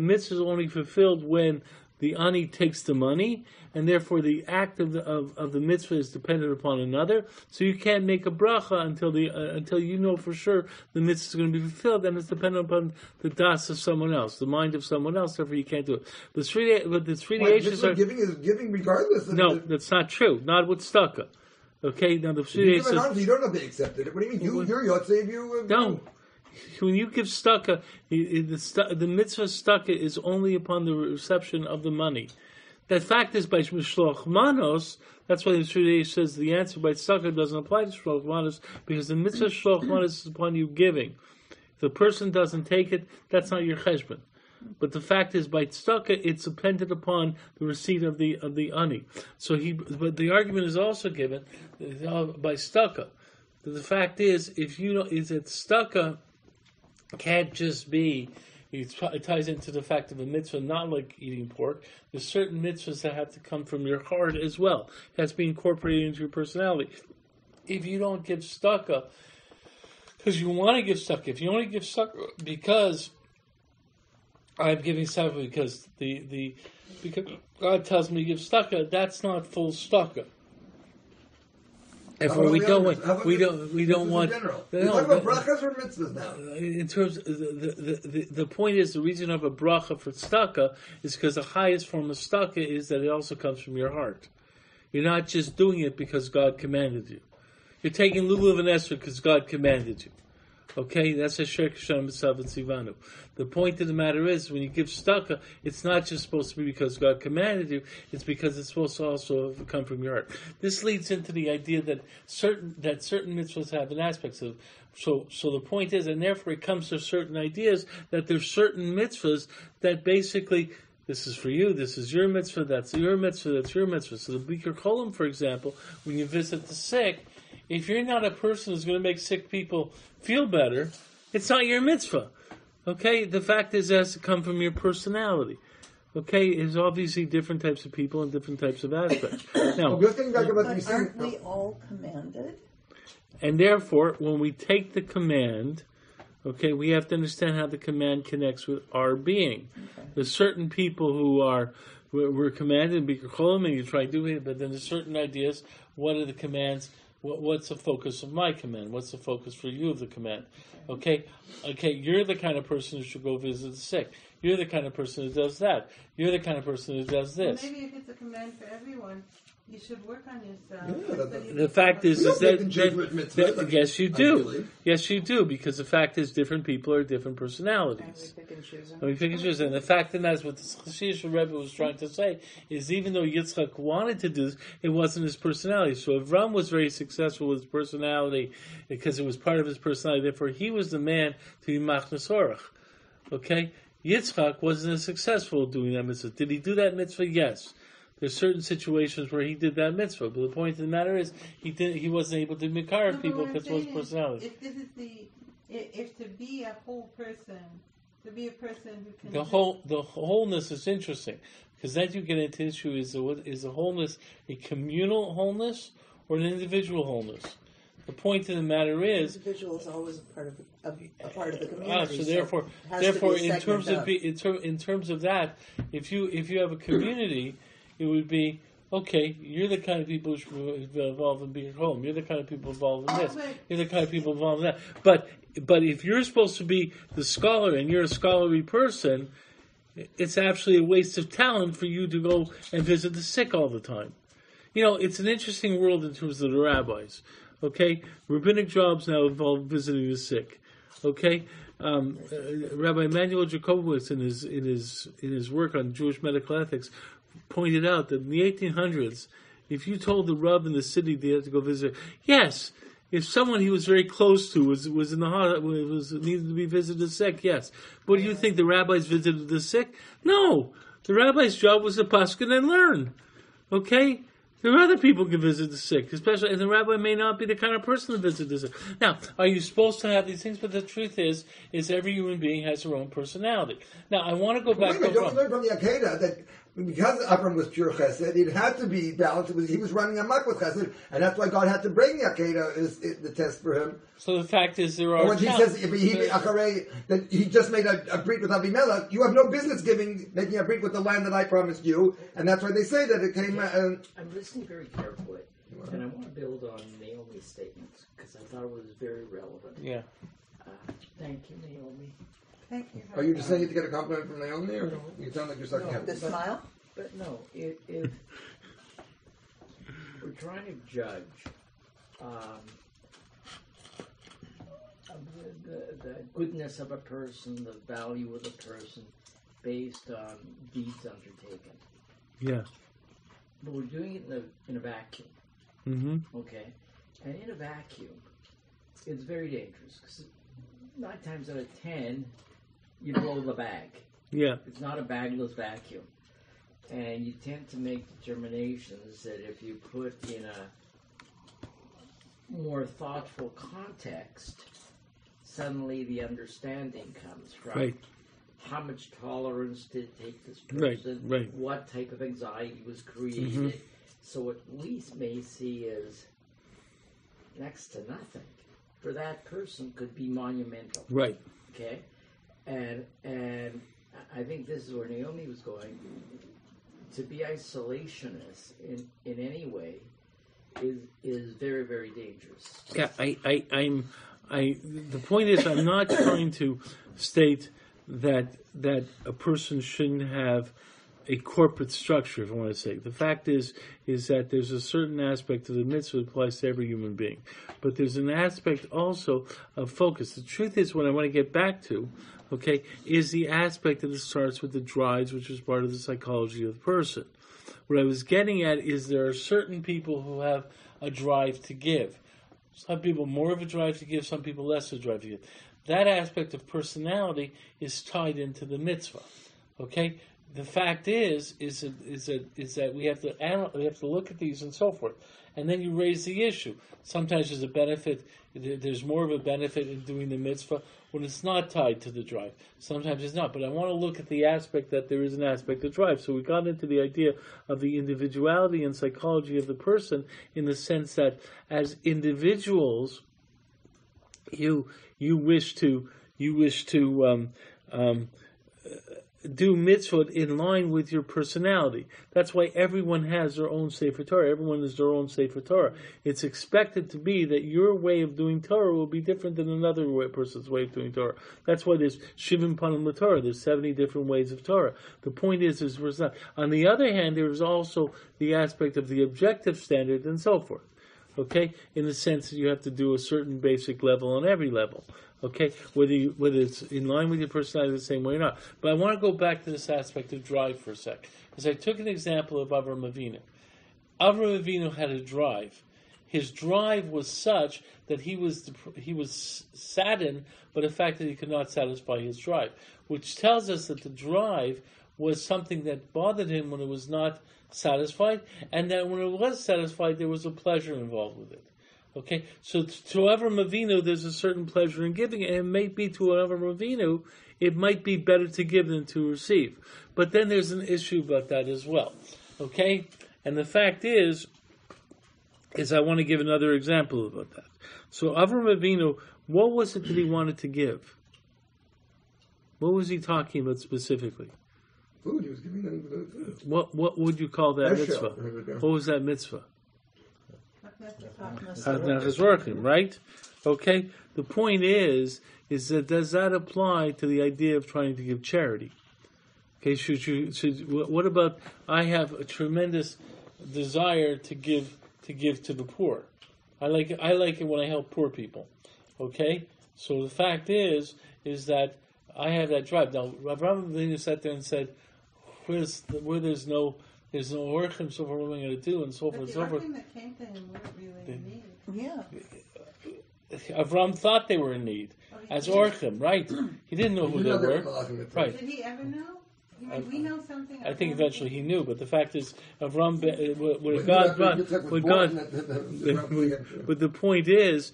Speaker 1: mitzvah is only fulfilled when the ani takes the money, and therefore the act of the mitzvah is dependent upon another. So you can't make a bracha until you know for sure the mitzvah is going to be fulfilled, and it's dependent upon the das of someone else, the mind of someone else. Therefore, you can't do it. The three Ashes
Speaker 2: giving is giving regardless.
Speaker 1: No, that's not true. Not with tzedakah. Okay, now the three Ashes.
Speaker 2: You don't have to accept it. What do you mean? You're Yotzei.
Speaker 1: No. When you give tzedakah, the mitzvah tzedakah is only upon the reception of the money. That fact is by Mishloach Manos. That's why the Sridei says the answer by tzedakah doesn't apply to Mishloach Manos, because the mitzvah Mishloach Manos is upon you giving. If the person doesn't take it, that's not your cheshbon. But the fact is, by tzedakah, it's dependent upon the receipt of the ani. But the argument is also given by tzedakah. The fact is, that tzedakah can't just be, it ties into the fact of a mitzvah, not like eating pork. There's certain mitzvahs that have to come from your heart as well. It has to be incorporated into your personality. If you don't give tzedakah, because you want to give tzedakah, if you only give tzedakah because I'm giving tzedakah because God tells me to give tzedakah, that's not full tzedakah. If
Speaker 2: How about
Speaker 1: we
Speaker 2: the
Speaker 1: don't
Speaker 2: others? How about
Speaker 1: we
Speaker 2: the-
Speaker 1: don't we don't
Speaker 2: in
Speaker 1: want.
Speaker 2: general?
Speaker 1: No,
Speaker 2: We're talking about
Speaker 1: but-
Speaker 2: brachas or mitzvahs now.
Speaker 1: In terms of the point is the reason of a bracha for tzedakah is because the highest form of tzedakah is that it also comes from your heart. You're not just doing it because God commanded you. You're taking lulav and esrog because God commanded you. Okay, that's a shirk shem mitzvah tzivanu. The point of the matter is, when you give tzedakah, it's not just supposed to be because God commanded you; it's because it's supposed to also come from your heart. This leads into the idea that certain mitzvahs have an aspect of. So the point is, and therefore it comes to certain ideas that there's certain mitzvahs that basically. This is for you, this is your mitzvah, that's your mitzvah, that's your mitzvah. So the Bikur Cholim, for example, when you visit the sick, if you're not a person who's going to make sick people feel better, it's not your mitzvah. Okay? The fact is it has to come from your personality. Okay? There's obviously different types of people and different types of aspects. Now,
Speaker 2: Just thinking back about
Speaker 4: But
Speaker 2: these
Speaker 4: aren't
Speaker 2: things.
Speaker 4: we all commanded?
Speaker 1: and therefore, when we take the command, okay, we have to understand how the command connects with our being.
Speaker 4: Okay.
Speaker 1: There's certain people who we're commanded in Bikur Cholim, and you try to do it, but then there's certain ideas. What are the commands? What's the focus of my command? What's the focus for you of the command? Okay, you're the kind of person who should go visit the sick. You're the kind of person who does that. You're the kind of person who does this.
Speaker 3: Maybe if it's a command for everyone, you should work on yourself.
Speaker 2: Yeah, that-
Speaker 1: The fact is
Speaker 2: We don't pick and choose
Speaker 1: that,
Speaker 2: with mitzvahs,
Speaker 1: yes, you do.
Speaker 2: ideally.
Speaker 1: Yes, you do, because the fact is different people are different
Speaker 4: And we
Speaker 1: personalities.
Speaker 4: pick and choose them.
Speaker 1: And we pick and choose. And the fact that that's what the Chashish Rebbe was trying to say is even though Yitzchak wanted to do this, it wasn't his personality. So Avram was very successful with his personality because it was part of his personality. Therefore, he was the man to be Machnas Orach. Okay? Yitzchak wasn't as successful doing that mitzvah. Did he do that mitzvah? Yes. There's certain situations where he did that mitzvah, but the point of the matter is he wasn't able to mikar
Speaker 3: No, but
Speaker 1: people
Speaker 3: what I'm
Speaker 1: because of his
Speaker 3: saying is,
Speaker 1: personality.
Speaker 3: If this is if to be a whole person, to be a person who can
Speaker 1: The wholeness is interesting because then you get into the issue is the wholeness a communal wholeness or an individual wholeness? The point of the matter is,
Speaker 4: Individual is always a part of the community.
Speaker 1: so therefore,
Speaker 4: it has to be a
Speaker 1: in terms
Speaker 4: segment
Speaker 1: in terms of that, if you have a community, it would be okay. You're the kind of people who should be involved in being home. You're the kind of people involved in this. You're the kind of people involved in that. But if you're supposed to be the scholar and you're a scholarly person, it's actually a waste of talent for you to go and visit the sick all the time. You know, it's an interesting world in terms of the rabbis. Okay, rabbinic jobs now involve visiting the sick. Okay, Rabbi Emanuel Jacobowitz in his work on Jewish medical ethics pointed out that in the 1800s, if you told the Rav in the city they had to go visit, yes, if someone he was very close to was in the hospital, needed to be visited sick, yes. But do you think the rabbis visited the sick? No, the rabbi's job was to paskin and learn. Okay. There are other people who can visit the sick, especially, and the rabbi may not be the kind of person to visit the sick. Now, are you supposed to have these things? But the truth is every human being has their own personality. Now, I want to go back to
Speaker 2: Don't learn from the Akedah that because Avram was pure Chesed, it had to be balanced. He was running amok with Chesed, and that's why God had to bring the Akedah the test for him.
Speaker 1: So the fact is, there are.
Speaker 2: Or when he says that he just made a brit with Abimelech, you have no business making a brit with the land that I promised you, and that's why they say that it came.
Speaker 7: I'm listening very carefully, and I want to build on Naomi's statements because I thought it was very relevant.
Speaker 1: Yeah.
Speaker 7: Thank you, Naomi.
Speaker 3: Thank you.
Speaker 2: Are you just saying it to get a compliment from Naomi, or you sound like you're sucking
Speaker 7: No,
Speaker 2: up?
Speaker 4: The smile?
Speaker 7: But no, if we're trying to judge the goodness of a person, the value of a person, based on deeds undertaken,
Speaker 1: Yeah.
Speaker 7: but we're doing it in a vacuum,
Speaker 1: Mm-hmm.
Speaker 7: okay? And in a vacuum, it's very dangerous because 9 times out of 10, you blow the bag.
Speaker 1: Yeah.
Speaker 7: It's not a bagless vacuum. And you tend to make determinations that if you put in a more thoughtful context, suddenly the understanding comes from
Speaker 1: Right.
Speaker 7: how much tolerance did it take this
Speaker 1: Right,
Speaker 7: person,
Speaker 1: right.
Speaker 7: what type of anxiety was created.
Speaker 1: Mhm.
Speaker 7: So what we may see as next to nothing, for that person could be monumental.
Speaker 1: Right.
Speaker 7: Okay, and I think this is where Naomi was going. To be isolationist in any way is very, very dangerous.
Speaker 1: Yeah, the point is, I'm not trying to state that a person shouldn't have a corporate structure, if I want to say. The fact is that there's a certain aspect of the mitzvah that applies to every human being. But there's an aspect also of focus. The truth is, what I want to get back to, okay, is the aspect that it starts with the drives, which is part of the psychology of the person. What I was getting at is there are certain people who have a drive to give. Some people more of a drive to give, some people less of a drive to give. That aspect of personality is tied into the mitzvah. Okay? The fact is that we have to look at these and so forth. And then you raise the issue. Sometimes there's a benefit, there's more of a benefit in doing the mitzvah when it's not tied to the drive. Sometimes it's not. But I want to look at the aspect that there is an aspect of drive. So we got into the idea of the individuality and psychology of the person in the sense that as individuals, you wish to do mitzvot in line with your personality. That's why everyone has their own Sefer Torah. Everyone has their own Sefer Torah. It's expected to be that your way of doing Torah will be different than another person's way of doing Torah. That's why there's Shivim Panim LaTorah. There's 70 different ways of Torah. The point is not. On the other hand, there is also the aspect of the objective standard and so forth. Okay? In the sense that you have to do a certain basic level on every level. Okay, whether it's in line with your personality the same way or not. But I want to go back to this aspect of drive for a sec. Because I took an example of Avraham Avinu. Avraham Avinu had a drive. His drive was such that he was saddened by the fact that he could not satisfy his drive, which tells us that the drive was something that bothered him when it was not satisfied, and that when it was satisfied, there was a pleasure involved with it. Okay, so to Avraham Avinu, there's a certain pleasure in giving, and it may be to Avraham Avinu, it might be better to give than to receive. But then there's an issue about that as well. Okay, and the fact is I want to give another example about that. So Avraham Avinu, what was it that he wanted to give? What was he talking about specifically?
Speaker 2: Food. He was giving them food.
Speaker 1: What would you call that mitzvah? What was that mitzvah? Is working, right? Okay. The point is that does that apply to the idea of trying to give charity? Okay. What about? I have a tremendous desire to give to the poor. I like it when I help poor people. Okay. So the fact is that I have that drive. Now, Avraham Avinu sat there and said, "Where there's no orchim, so what am I going to do?" And so forth and so forth.
Speaker 3: The orchim that came to him weren't really in need.
Speaker 4: Yeah.
Speaker 1: Avram thought they were in need as orchim, right? He didn't know who they were. Right.
Speaker 3: Did he ever know? We know something.
Speaker 1: I think eventually he knew, but the fact is, Avram, but the point is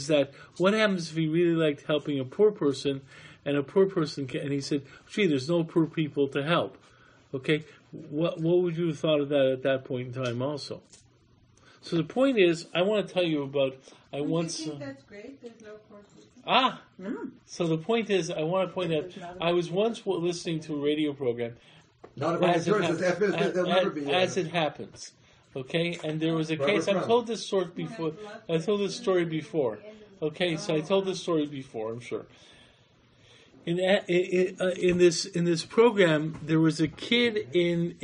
Speaker 1: that what happens if he really liked helping a poor person, and a poor person and he said, "Gee, there's no poor people to help." Okay, what would you have thought of that at that point in time also? So the point is, I want to tell you about,
Speaker 3: Do you think that's great? There's no poor people.
Speaker 1: So the point is, I want to point out, I was once listening to a radio program, as it happens, okay, and there was a case, I've told this story before, okay, so I told this story before, I'm sure. In this program, there was a kid in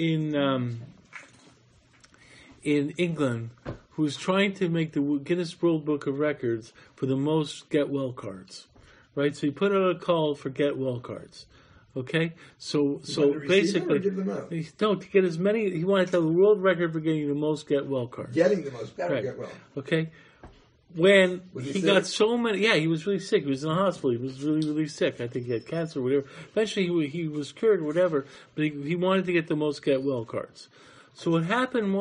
Speaker 1: England who was trying to make the Guinness World Book of Records for the most get well cards, right? So he put out a call for get well cards. Okay, so basically, to get as many. He wanted to have a world record for getting the most get well cards.
Speaker 2: Getting the most get well.
Speaker 1: Okay. When he got so many, he was really sick. He was in the hospital. He was really, really sick. I think he had cancer or whatever. Eventually he was cured or whatever, but he wanted to get the most get well cards. So what happened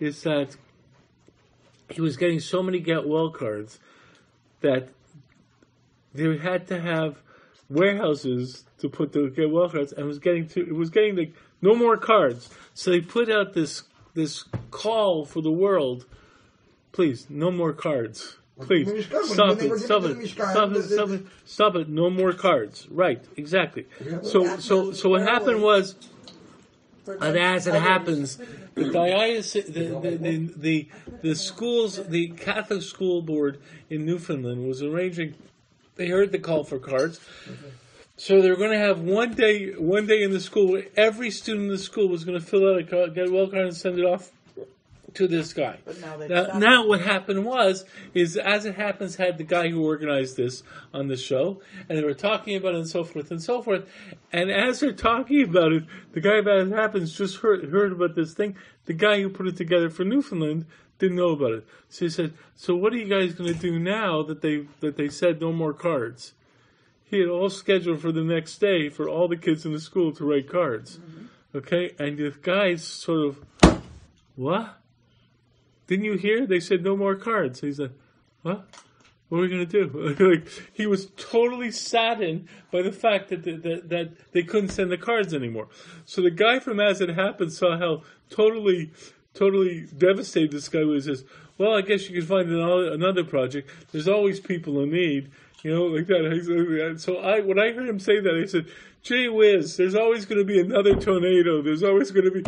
Speaker 1: is that he was getting so many get well cards that they had to have warehouses to put the get well cards, and it was getting like no more cards. So they put out this call for the world. Please, no more cards. Please, stop it, no more cards. Right, exactly. So what happened was, And as it happens, the schools, the Catholic School Board in Newfoundland was arranging. They heard the call for cards, so they were going to have one day in the school where every student in the school was going to fill out a card, get a well card, and send it off to this guy.
Speaker 4: But
Speaker 1: Now what happened is as it happens, had the guy who organized this on the show, and they were talking about it and so forth and so forth. And as they're talking about it, the guy about it happens just heard about this thing. The guy who put it together for Newfoundland didn't know about it. So he said, "So what are you guys going to do now that they said no more cards?" He had all scheduled for the next day for all the kids in the school to write cards. Mm-hmm. Okay, and the guys sort of, what? Didn't you hear? They said no more cards. He said, what? What are we going to do? Like, he was totally saddened by the fact that they couldn't send the cards anymore. So the guy from As It Happened saw how totally devastated this guy was. He says, well, I guess you could find another project. There's always people in need, like that. So when I heard him say that, I said, gee whiz, there's always going to be another tornado. There's always going to be...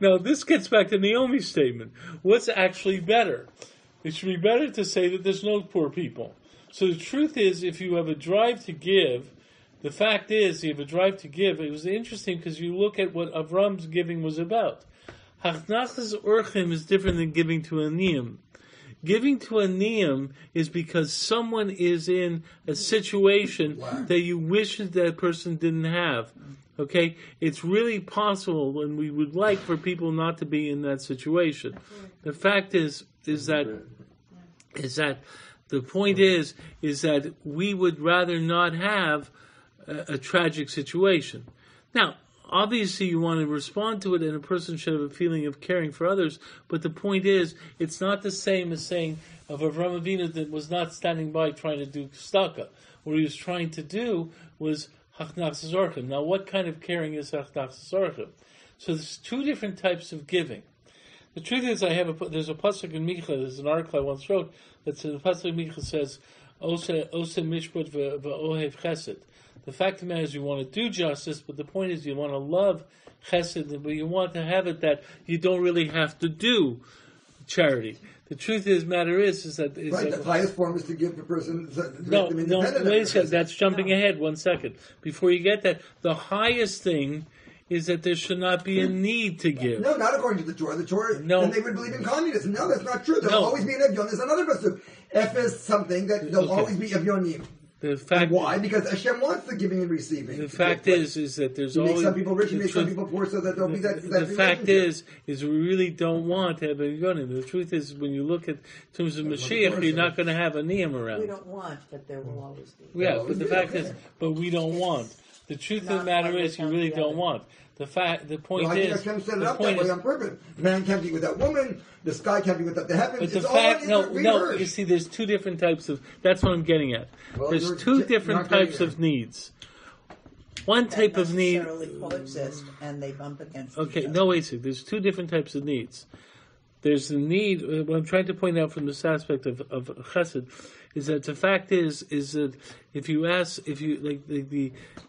Speaker 1: Now, this gets back to Naomi's statement. What's actually better? It should be better to say that there's no poor people. So the truth is, if you have a drive to give, the fact is, you have a drive to give. It was interesting because you look at what Avram's giving was about. Hachnachas Orchim is different than giving to a niyam. Giving to a niyam is because someone is in a situation that you wish that person didn't have. Okay? It's really possible, and we would like for people not to be in that situation. The fact is that the point is that we would rather not have a tragic situation. Now, obviously, you want to respond to it, and a person should have a feeling of caring for others. But the point is, it's not the same as saying of Avraham Avinu that was not standing by trying to do tzedakah. What he was trying to do was hachnachas orchim. Now, what kind of caring is hachnachas orchim? So there's two different types of giving. The truth is, there's a pasuk in Micha. There's an article I once wrote that says the pasuk in Micha says, "Ose mishpat ve'ohev chesed." The fact of the matter is you want to do justice, but the point is you want to love chesed, but you want to have it that you don't really have to do charity. The truth is, matter is that...
Speaker 2: the highest form is to give the person...
Speaker 1: No, wait a second. That's jumping ahead 1 second. Before you get that, the highest thing is that there should not be a need to give.
Speaker 2: No, not according to the Torah. The Torah,
Speaker 1: no.
Speaker 2: Then they would believe in communism. No, that's not true. There'll always be an Evyon. There's another pasuk. F is something that there'll always be Evyonim. Why? Because Hashem wants the giving and receiving.
Speaker 1: The fact is that there's always...
Speaker 2: You make some people rich, you make some people poor, so that there'll be that
Speaker 1: the fact is we really don't want to have a Yonim. The truth is, when you look at terms of Mashiach, you're not going to have a Niyam around.
Speaker 4: We don't want, but there will always be.
Speaker 1: Yeah, but the fact is, but we don't want. The truth of the matter is, you really don't want. The point is...
Speaker 2: Hashem set it up that way on purpose. Man can't be without woman, the sky can't be without the heavens.
Speaker 1: But the fact... No, you see, there's two different types of... That's what I'm getting at. Well, there's two different types of needs. One type of need...
Speaker 4: necessarily coexist, and they bump against
Speaker 1: each
Speaker 4: other.
Speaker 1: No, wait a second. There's two different types of needs. There's the need... What I'm trying to point out from this aspect of chesed is that the fact is that if you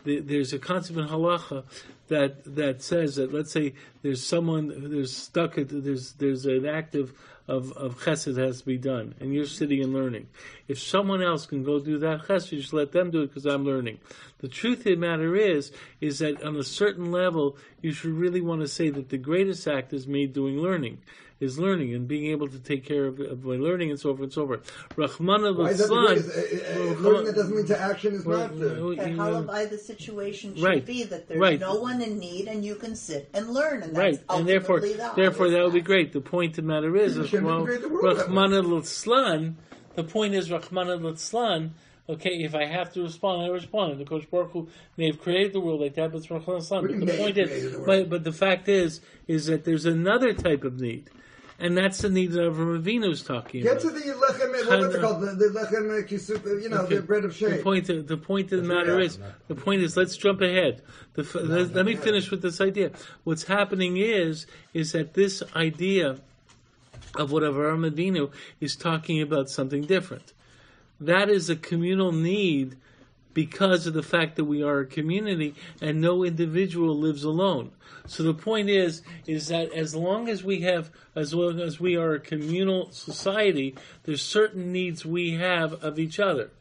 Speaker 1: there's a concept in halacha that says that, let's say there's someone there's stuck at there's an act of chesed that has to be done, and you're sitting and learning. If someone else can go do that chesed, you just let them do it because I'm learning. The truth of the matter is that on a certain level, you should really want to say that the greatest act is me doing learning. Is learning and being able to take care of my learning and so forth and so forth. Rahman
Speaker 2: Why is that learning that doesn't lead to action is not
Speaker 4: the situation should be that there's no one in need and you can sit and learn, and that's ultimately
Speaker 1: and therefore that would be great. The point of the matter is Rahman al-Islan. The point is Rahman al-Islan. Okay, if I have to respond, I respond. And the Kodesh Baruch Hu may have created the world like that, but it's Rahman al-Islan. But the point is, but the fact is that there's another type of need. And that's the need that Avraham Avinu is talking about.
Speaker 2: Get to the lechem, what's it called? The lechem kisuf, the bread of shame.
Speaker 1: The point of the matter is, let's jump ahead. Let me finish with this idea. What's happening is that this idea of what Avraham Avinu is talking about something different. That is a communal need because of the fact that we are a community and no individual lives alone. So the point is that as long as we are a communal society, there's certain needs we have of each other.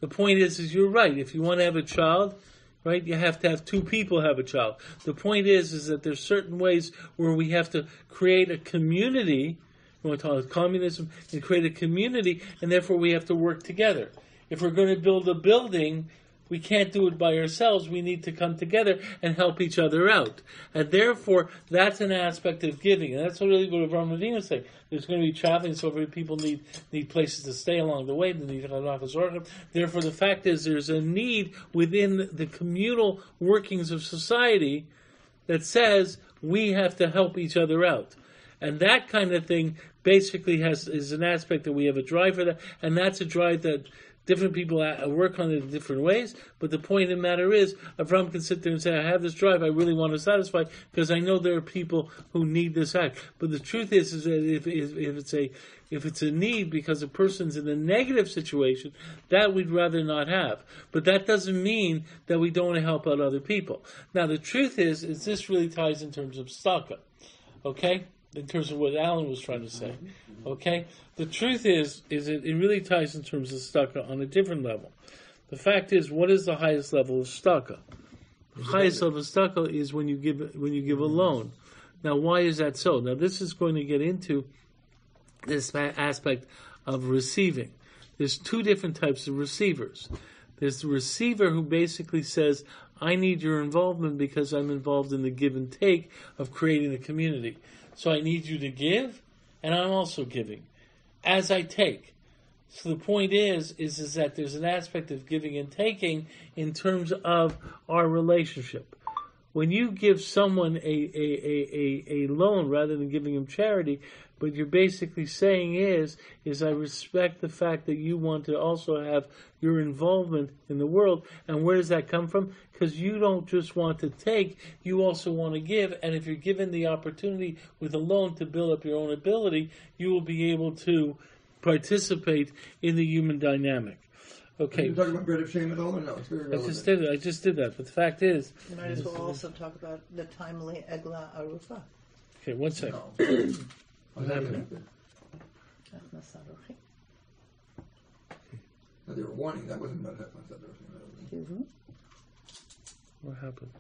Speaker 1: The point is you're right. If you want to have a child, right, you have to have two people have a child. The point is that there's certain ways where we have to create a community. We want to talk about communism and create a community, and therefore we have to work together. If we're going to build a building, we can't do it by ourselves. We need to come together and help each other out. And therefore, that's an aspect of giving. And that's really what Rabbi was saying. There's going to be traveling, so people need places to stay along the way. They need to. Therefore, the fact is there's a need within the communal workings of society that says we have to help each other out. And that kind of thing basically is an aspect that we have a drive for that, and that's a drive that different people work on it in different ways, but the point of the matter is, Avram can sit there and say, I have this drive, I really want to satisfy, because I know there are people who need this act. But the truth is that if it's a need because a person's in a negative situation, that we'd rather not have. But that doesn't mean that we don't want to help out other people. Now the truth is this really ties in terms of tzedakah, okay? In terms of what Alan was trying to say, okay? The truth is it really ties in terms of tzedakah on a different level. The fact is, what is the highest level of tzedakah? The highest level of tzedakah is when you give a loan. Now, why is that so? Now, this is going to get into this aspect of receiving. There's two different types of receivers. There's the receiver who basically says, I need your involvement because I'm involved in the give and take of creating a community. So I need you to give, and I'm also giving, as I take. So the point is that there's an aspect of giving and taking in terms of our relationship. When you give someone a loan rather than giving him charity, but you're basically saying is I respect the fact that you want to also have your involvement in the world. And where does that come from? Because you don't just want to take, you also want to give. And if you're given the opportunity with a loan to build up your own ability, you will be able to participate in the human dynamic. Okay.
Speaker 2: Are you talking about bread of shame at all, or no? It's very relevant.
Speaker 1: I just did that. But the fact is...
Speaker 4: You might as well also talk about the timely Egla Arufa.
Speaker 1: Okay, one second.
Speaker 2: No.
Speaker 1: What happened?
Speaker 2: No, they were warning. That wasn't about that.
Speaker 1: What happened?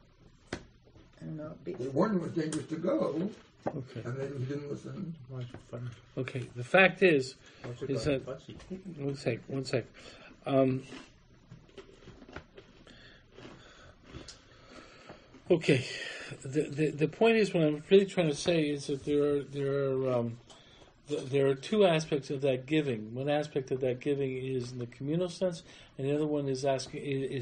Speaker 2: They warned him it was dangerous to go.
Speaker 1: Okay.
Speaker 2: And then he didn't listen.
Speaker 1: Okay, the fact is that... One sec. Okay, the point is, what I'm really trying to say is that there are two aspects of that giving. One aspect of that giving is in the communal sense, and the other one is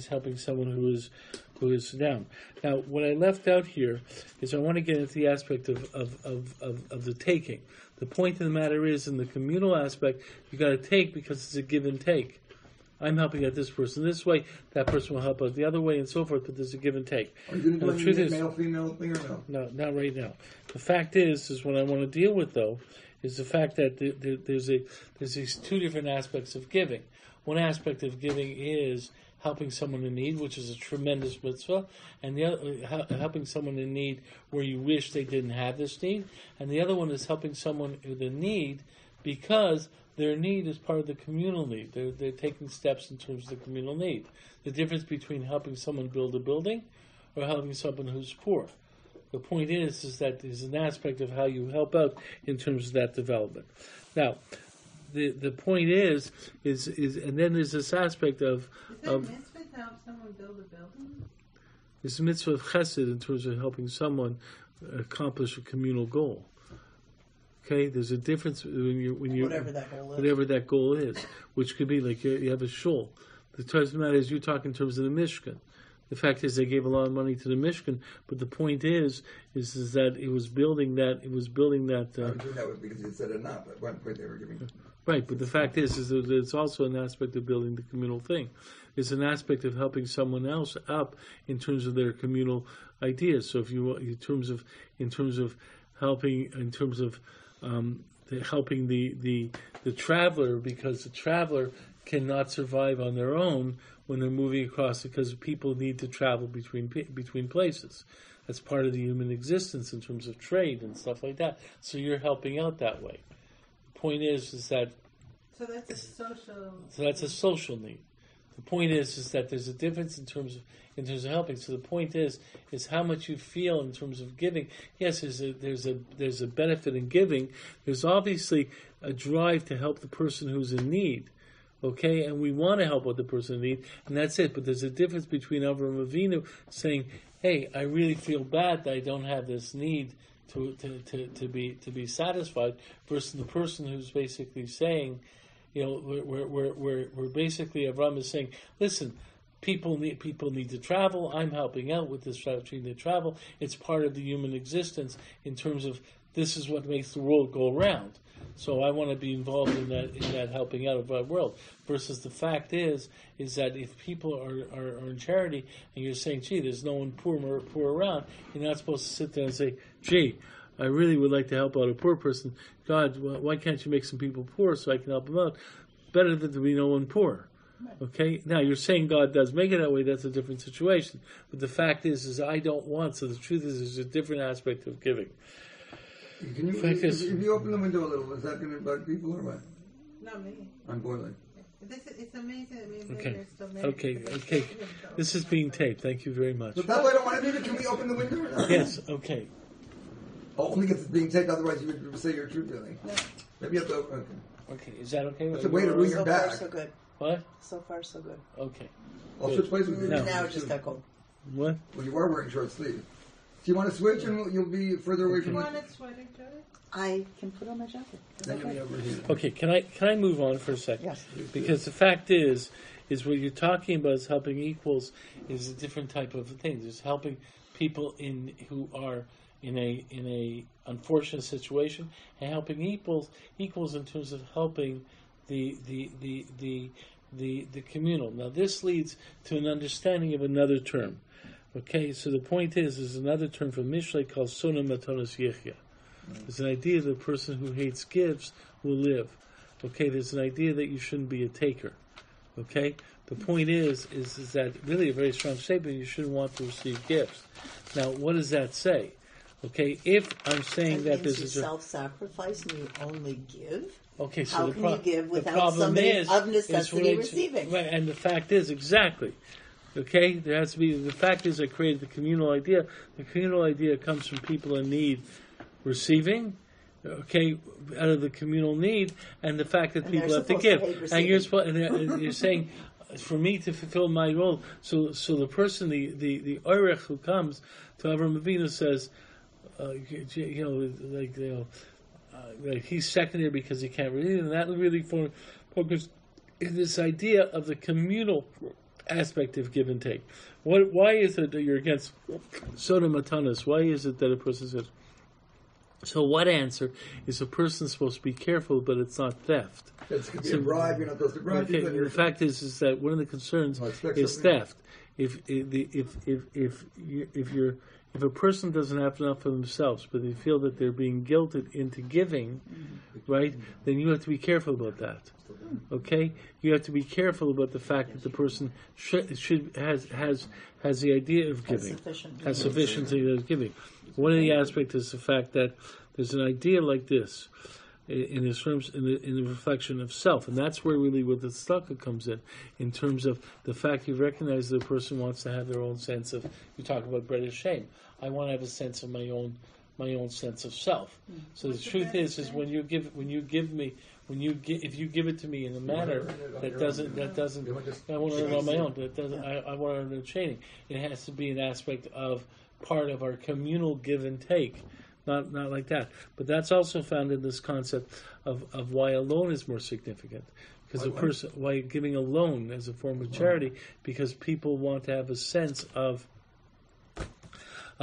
Speaker 1: helping someone who is down. Now, what I left out here is I want to get into the aspect of the taking. The point of the matter is, in the communal aspect, you got to take because it's a give and take. I'm helping out this person this way, that person will help out the other way, and so forth, but there's a give and take.
Speaker 2: Are you going to do a male-female thing or no?
Speaker 1: No, not right now. The fact is what I want to deal with, though, is the fact that there's these two different aspects of giving. One aspect of giving is helping someone in need, which is a tremendous mitzvah, and the other, helping someone in need where you wish they didn't have this need, and the other one is helping someone with a need because their need is part of the communal need. They're taking steps in terms of the communal need. The difference between helping someone build a building or helping someone who's poor. The point is that there's an aspect of how you help out in terms of that development. Now, the point is, and then there's this aspect of...
Speaker 3: Is that a mitzvah to help someone build a building?
Speaker 1: There's a mitzvah of chesed in terms of helping someone accomplish a communal goal. Okay, there's a difference when you whatever that goal is, which could be like you have a shul. The truth of the matter is, you talk in terms of the Mishkan. The fact is, they gave a lot of money to the Mishkan, but the point is that it was building that. It was building that.
Speaker 2: That was because you said it not, but at one point they were giving.
Speaker 1: Right, but the fact is that it's also an aspect of building the communal thing. It's an aspect of helping someone else up in terms of their communal ideas. So if you in terms of helping in terms of helping the traveler, because the traveler cannot survive on their own when they're moving across, because people need to travel between places. That's part of the human existence in terms of trade and stuff like that. So you're helping out that way. The point is that
Speaker 3: So that's a social.
Speaker 1: So that's a social need. The point is that there's a difference in terms of helping. So the point is how much you feel in terms of giving. Yes, there's a benefit in giving. There's obviously a drive to help the person who's in need. Okay, and we want to help what the person in need, and that's it. But there's a difference between Avraham Avinu saying, "Hey, I really feel bad that I don't have this need to be satisfied," versus the person who's basically saying, you know, we're basically, Avraham is saying, listen, people need to travel. I'm helping out with this strategy to travel. It's part of the human existence in terms of this is what makes the world go around. So I want to be involved in that helping out of that world. Versus the fact is that if people are in charity and you're saying, gee, there's no one poor around, you're not supposed to sit there and say, gee, I really would like to help out a poor person. God, why can't you make some people poor so I can help them out? Better than to be no one poor. Okay? Now, you're saying God does make it that way. That's a different situation. But the fact is I don't want. So the truth is there's a different aspect of giving.
Speaker 2: If you open the window a little, is that going to bug people or what?
Speaker 3: Not me.
Speaker 2: I'm boiling.
Speaker 3: It's amazing. I mean,
Speaker 1: Okay.
Speaker 3: there's so many
Speaker 1: Okay. This is being taped. Thank you very much.
Speaker 2: But that way I don't want to do it. Can we open the window or not?
Speaker 1: Yes, okay.
Speaker 2: Only if it's being taped, otherwise you would say your truth feeling.
Speaker 3: Yeah.
Speaker 2: Maybe you have to open. Okay.
Speaker 1: Okay, is that okay?
Speaker 2: That's a way to ruin your
Speaker 4: So far,
Speaker 2: back.
Speaker 4: so good.
Speaker 1: What?
Speaker 4: So far, so good.
Speaker 1: Okay.
Speaker 2: I'll switch places with you.
Speaker 1: No.
Speaker 4: Now it just got cold.
Speaker 1: What?
Speaker 2: Well, you are wearing short sleeve. Do you want to switch and you'll be further away
Speaker 3: You
Speaker 2: from
Speaker 3: want
Speaker 2: it?
Speaker 3: a sweater, Joey?
Speaker 4: I can put on my jacket.
Speaker 2: Then you'll be over here.
Speaker 1: Okay, can I move on for a second?
Speaker 4: Yes.
Speaker 1: Because the fact is what you're talking about is helping equals is a different type of thing. There's helping people who are in a unfortunate situation, and helping equals in terms of helping the communal. Now this leads to an understanding of another term. Okay, so the point is another term from Mishlei called Sona Matonos Yechya. There's an idea that the person who hates gives will live. Okay, there's an idea that you shouldn't be a taker. Okay, the point is that really a very strong statement. You shouldn't want to receive gifts. Now, what does that say? Okay, if I'm saying that
Speaker 4: means
Speaker 1: this
Speaker 4: you
Speaker 1: is
Speaker 4: self-sacrifice and you only give.
Speaker 1: okay, so
Speaker 4: How
Speaker 1: the
Speaker 4: can you give
Speaker 1: the
Speaker 4: without
Speaker 1: problem
Speaker 4: somebody
Speaker 1: is
Speaker 4: of necessity
Speaker 1: related
Speaker 4: receiving?
Speaker 1: Right, and the fact is exactly. Okay, there has to be. The fact is, I created the communal idea. The communal idea comes from people in need receiving. Okay, out of the communal need, and the fact that
Speaker 4: And
Speaker 1: people
Speaker 4: they're
Speaker 1: have to
Speaker 4: supposed to
Speaker 1: give,
Speaker 4: hate
Speaker 1: and you're
Speaker 4: receiving.
Speaker 1: you're saying, for me to fulfill my role. So the person, the Orech who comes to Avraham Avinu says, like he's secondary because he can't read, and that really focus in this idea of the communal aspect of give and take. Why is it that you're against Soda Matanas? Why is it that a person says? So what answer is a person supposed to be careful, but it's not theft?
Speaker 2: It could be a bribe. You're not supposed to bribe people.
Speaker 1: The fact is that one of the concerns is theft. If a person doesn't have enough for themselves, but they feel that they're being guilted into giving, right? Then you have to be careful about that. Okay, you have to be careful about the fact that the person has the idea of giving, has sufficiency of giving. One of the aspects is the fact that there's an idea like this in the reflection of self, and that's where really what the tzedakah comes in terms of the fact you recognize that a person wants to have their own sense of. You talk about bread of shame. I want to have a sense of my own sense of self. So the truth is when you give if you give it to me in a manner that doesn't I want to earn on my own. That doesn't I want to earn a training. It has to be an aspect of part of our communal give and take. Not like that. But that's also found in this concept of why a loan is more significant. Because why giving a loan as a form of charity, because people want to have a sense of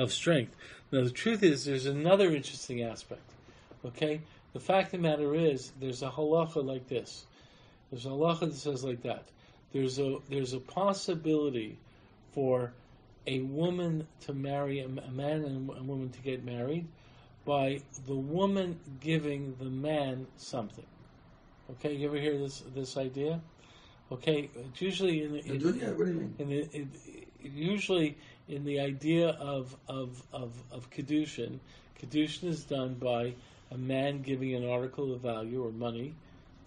Speaker 1: strength. Now the truth is there's another interesting aspect. Okay? The fact of the matter is there's a halacha like this. There's a halacha that says like that. There's a possibility for a woman to marry a man and a woman to get married, by the woman giving the man something. Okay, you ever hear this idea? Okay, it's usually
Speaker 2: what do you mean?
Speaker 1: Usually in the idea of kedushin. Kedushin is done by a man giving an article of value or money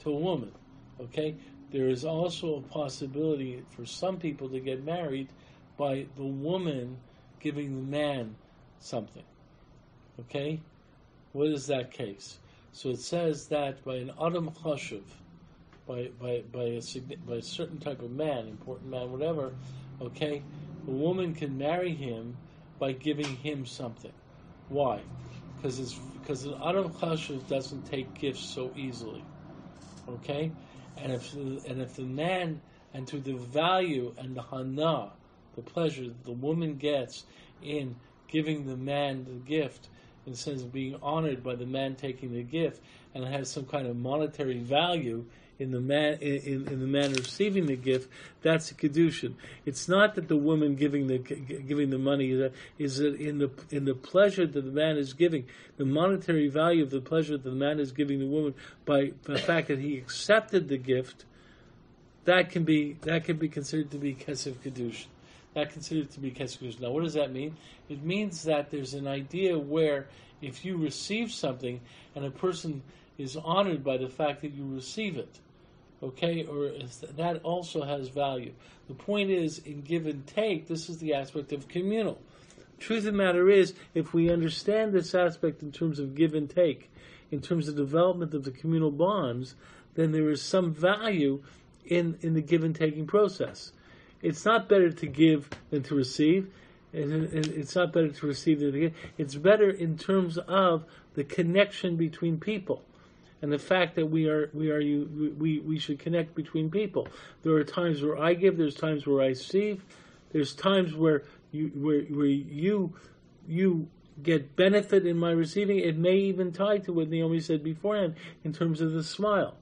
Speaker 1: to a woman. Okay, there is also a possibility for some people to get married by the woman giving the man something. Okay, what is that case? So it says that by an adam chashuv, by a certain type of man, important man, whatever. Okay, a woman can marry him by giving him something. Why? Because an adam chashuv doesn't take gifts so easily. Okay, and if the man, and to the value and the hana, the pleasure that the woman gets in giving the man the gift, in the sense of being honored by the man taking the gift, and it has some kind of monetary value in the man in the man receiving the gift, that's a kedushin. It's not that the woman giving the money is in the pleasure that the man is giving, the monetary value of the pleasure that the man is giving the woman by the fact that he accepted the gift. That can be considered to be kesef kedushin. That considered to be kesef kedushin. Now, what does that mean? It means that there's an idea where if you receive something and a person is honored by the fact that you receive it, okay, or that also has value. The point is, in give and take, this is the aspect of communal. Truth of the matter is, if we understand this aspect in terms of give and take, in terms of development of the communal bonds, then there is some value in the give and taking process. It's not better to give than to receive, and it's not better to receive than to give. It's better in terms of the connection between people. And the fact that we should connect between people. There are times where I give. There's times where I receive. There's times where you get benefit in my receiving. It may even tie to what Naomi said beforehand in terms of the smile.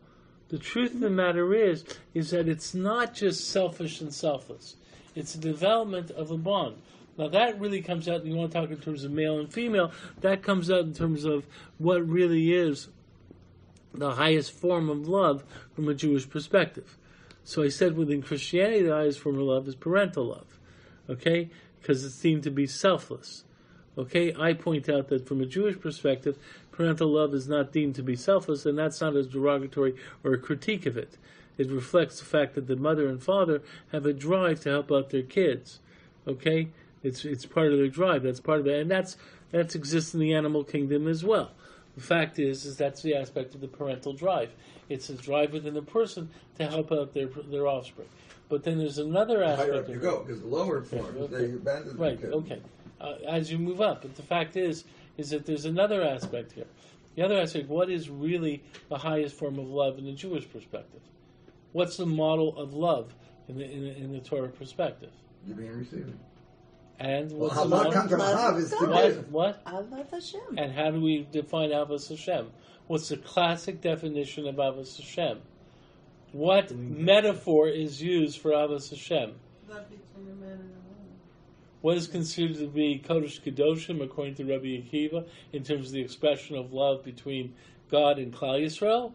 Speaker 1: The truth of the matter is that it's not just selfish and selfless. It's a development of a bond. Now that really comes out. You want to talk in terms of male and female. That comes out in terms of what really is the highest form of love from a Jewish perspective. So I said within Christianity, the highest form of love is parental love, okay? Because it's deemed to be selfless, okay? I point out that from a Jewish perspective, parental love is not deemed to be selfless, and that's not a derogatory or a critique of it. It reflects the fact that the mother and father have a drive to help out their kids, okay? It's part of their drive. That's part of it, and that exists in the animal kingdom as well. The fact is that's the aspect of the parental drive. It's a drive within the person to help out their offspring. But then there's another aspect.
Speaker 2: The higher up you go, because the lower forms, they abandon the
Speaker 1: right,
Speaker 2: kid.
Speaker 1: okay. As you move up. But the fact is that there's another aspect here. The other aspect, what is really the highest form of love in the Jewish perspective? What's the model of love in the Torah perspective?
Speaker 2: Giving and receiving.
Speaker 1: And what's
Speaker 2: the
Speaker 1: model?
Speaker 2: Comes from Hav is to give.
Speaker 1: What?
Speaker 4: Avos Hashem.
Speaker 1: And how do we define Avos Hashem? What's the classic definition of Avos Hashem? What metaphor is used for Avos Hashem?
Speaker 3: Love between a man and a woman.
Speaker 1: What is considered to be Kodesh Kedoshim, according to Rabbi Akiva, in terms of the expression of love between God and Klal Yisrael?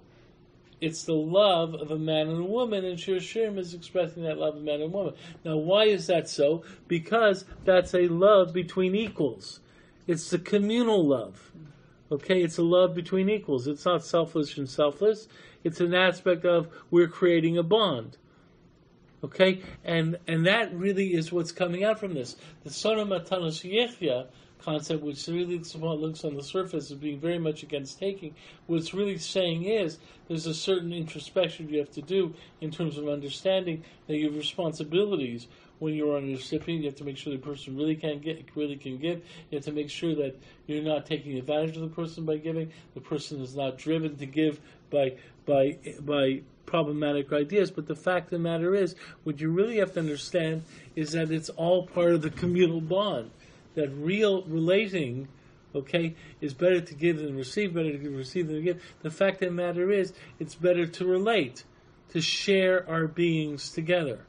Speaker 1: It's the love of a man and a woman, and Shir Shirim is expressing that love of a man and a woman. Now, why is that so? Because that's a love between equals. It's the communal love. Okay, it's a love between equals. It's not selfish and selfless. It's an aspect of we're creating a bond. Okay, and that really is what's coming out from this. The Sonam Matanos Yechya concept, which really looks on the surface as being very much against taking, what it's really saying is there's a certain introspection you have to do in terms of understanding that you have responsibilities when you're on a recipient. You have to make sure the person really can give. You have to make sure that you're not taking advantage of the person by giving. The person is not driven to give by problematic ideas. But the fact of the matter is, what you really have to understand is that it's all part of the communal bond. That real relating, okay, is better to give than receive, better to receive than to give. The fact of the matter is, it's better to relate, to share our beings together,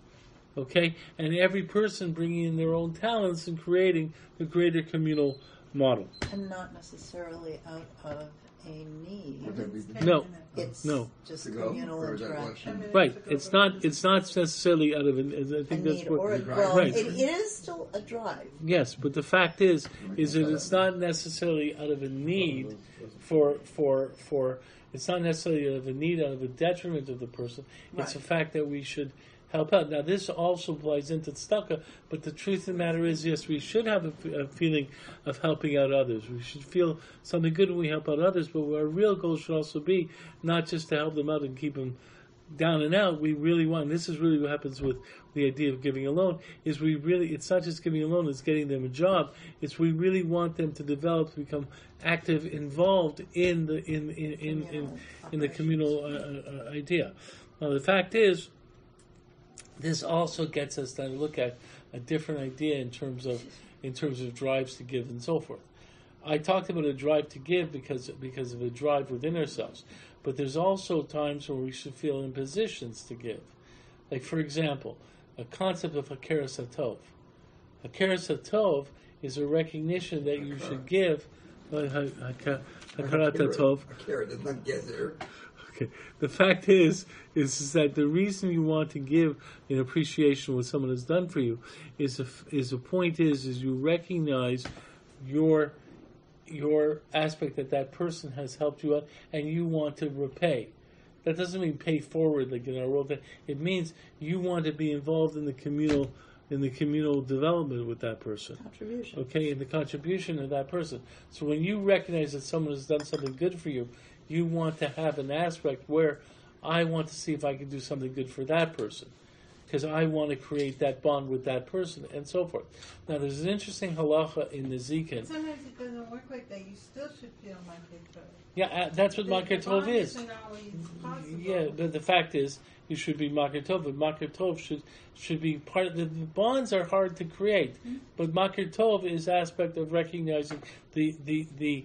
Speaker 1: okay? And every person bringing in their own talents and creating the greater communal model.
Speaker 4: And not necessarily out of a need.
Speaker 1: No,
Speaker 4: It's
Speaker 1: no.
Speaker 4: just
Speaker 2: To go,
Speaker 4: communal
Speaker 2: or is that
Speaker 4: interaction.
Speaker 1: Right. It's not necessarily out of an. I think
Speaker 4: A
Speaker 1: that's
Speaker 4: need,
Speaker 1: what.
Speaker 4: or well,
Speaker 1: right.
Speaker 4: it is still a drive.
Speaker 1: Yes, but the fact is that it's not necessarily out of a need for. It's not necessarily out of a need, out of a detriment of the person. It's
Speaker 4: Right.
Speaker 1: a fact that we should help out. Now, this also applies into tzedakah, but the truth of the matter is, yes, we should have a feeling of helping out others. We should feel something good when we help out others, but our real goal should also be not just to help them out and keep them down and out. We really want, and this is really what happens with the idea of giving a loan, is it's not just giving a loan, it's getting them a job. It's we really want them to develop, to become active, involved in the communal idea. Now, the fact is, this also gets us to look at a different idea in terms of drives to give and so forth. I talked about a drive to give because of a drive within ourselves, but there's also times where we should feel in positions to give. Like, for example, a concept of hakeres hatov. Hakeres hatov is a recognition that you should give. Hakarat hatov.
Speaker 2: Hakira does not get there.
Speaker 1: Okay. The fact is that the reason you want to give in appreciation of what someone has done for you is you recognize your aspect that person has helped you out, and you want to repay. That doesn't mean pay forward like in our world. It means you want to be involved in the communal development with that person.
Speaker 4: Contribution.
Speaker 1: Okay, in the contribution of that person. So when you recognize that someone has done something good for you, you want to have an aspect where I want to see if I can do something good for that person, because I want to create that bond with that person, and so forth. Now, there's an interesting halacha in the Zikin.
Speaker 3: Sometimes it doesn't work like that. You still should feel Makir Tov.
Speaker 1: Yeah, that's what Makir Tov is.
Speaker 3: The bond isn't always possible.
Speaker 1: Yeah, but the fact is, you should be Makir Tov, but Makir Tov should be part of the bonds are hard to create, but Makir Tov is aspect of recognizing the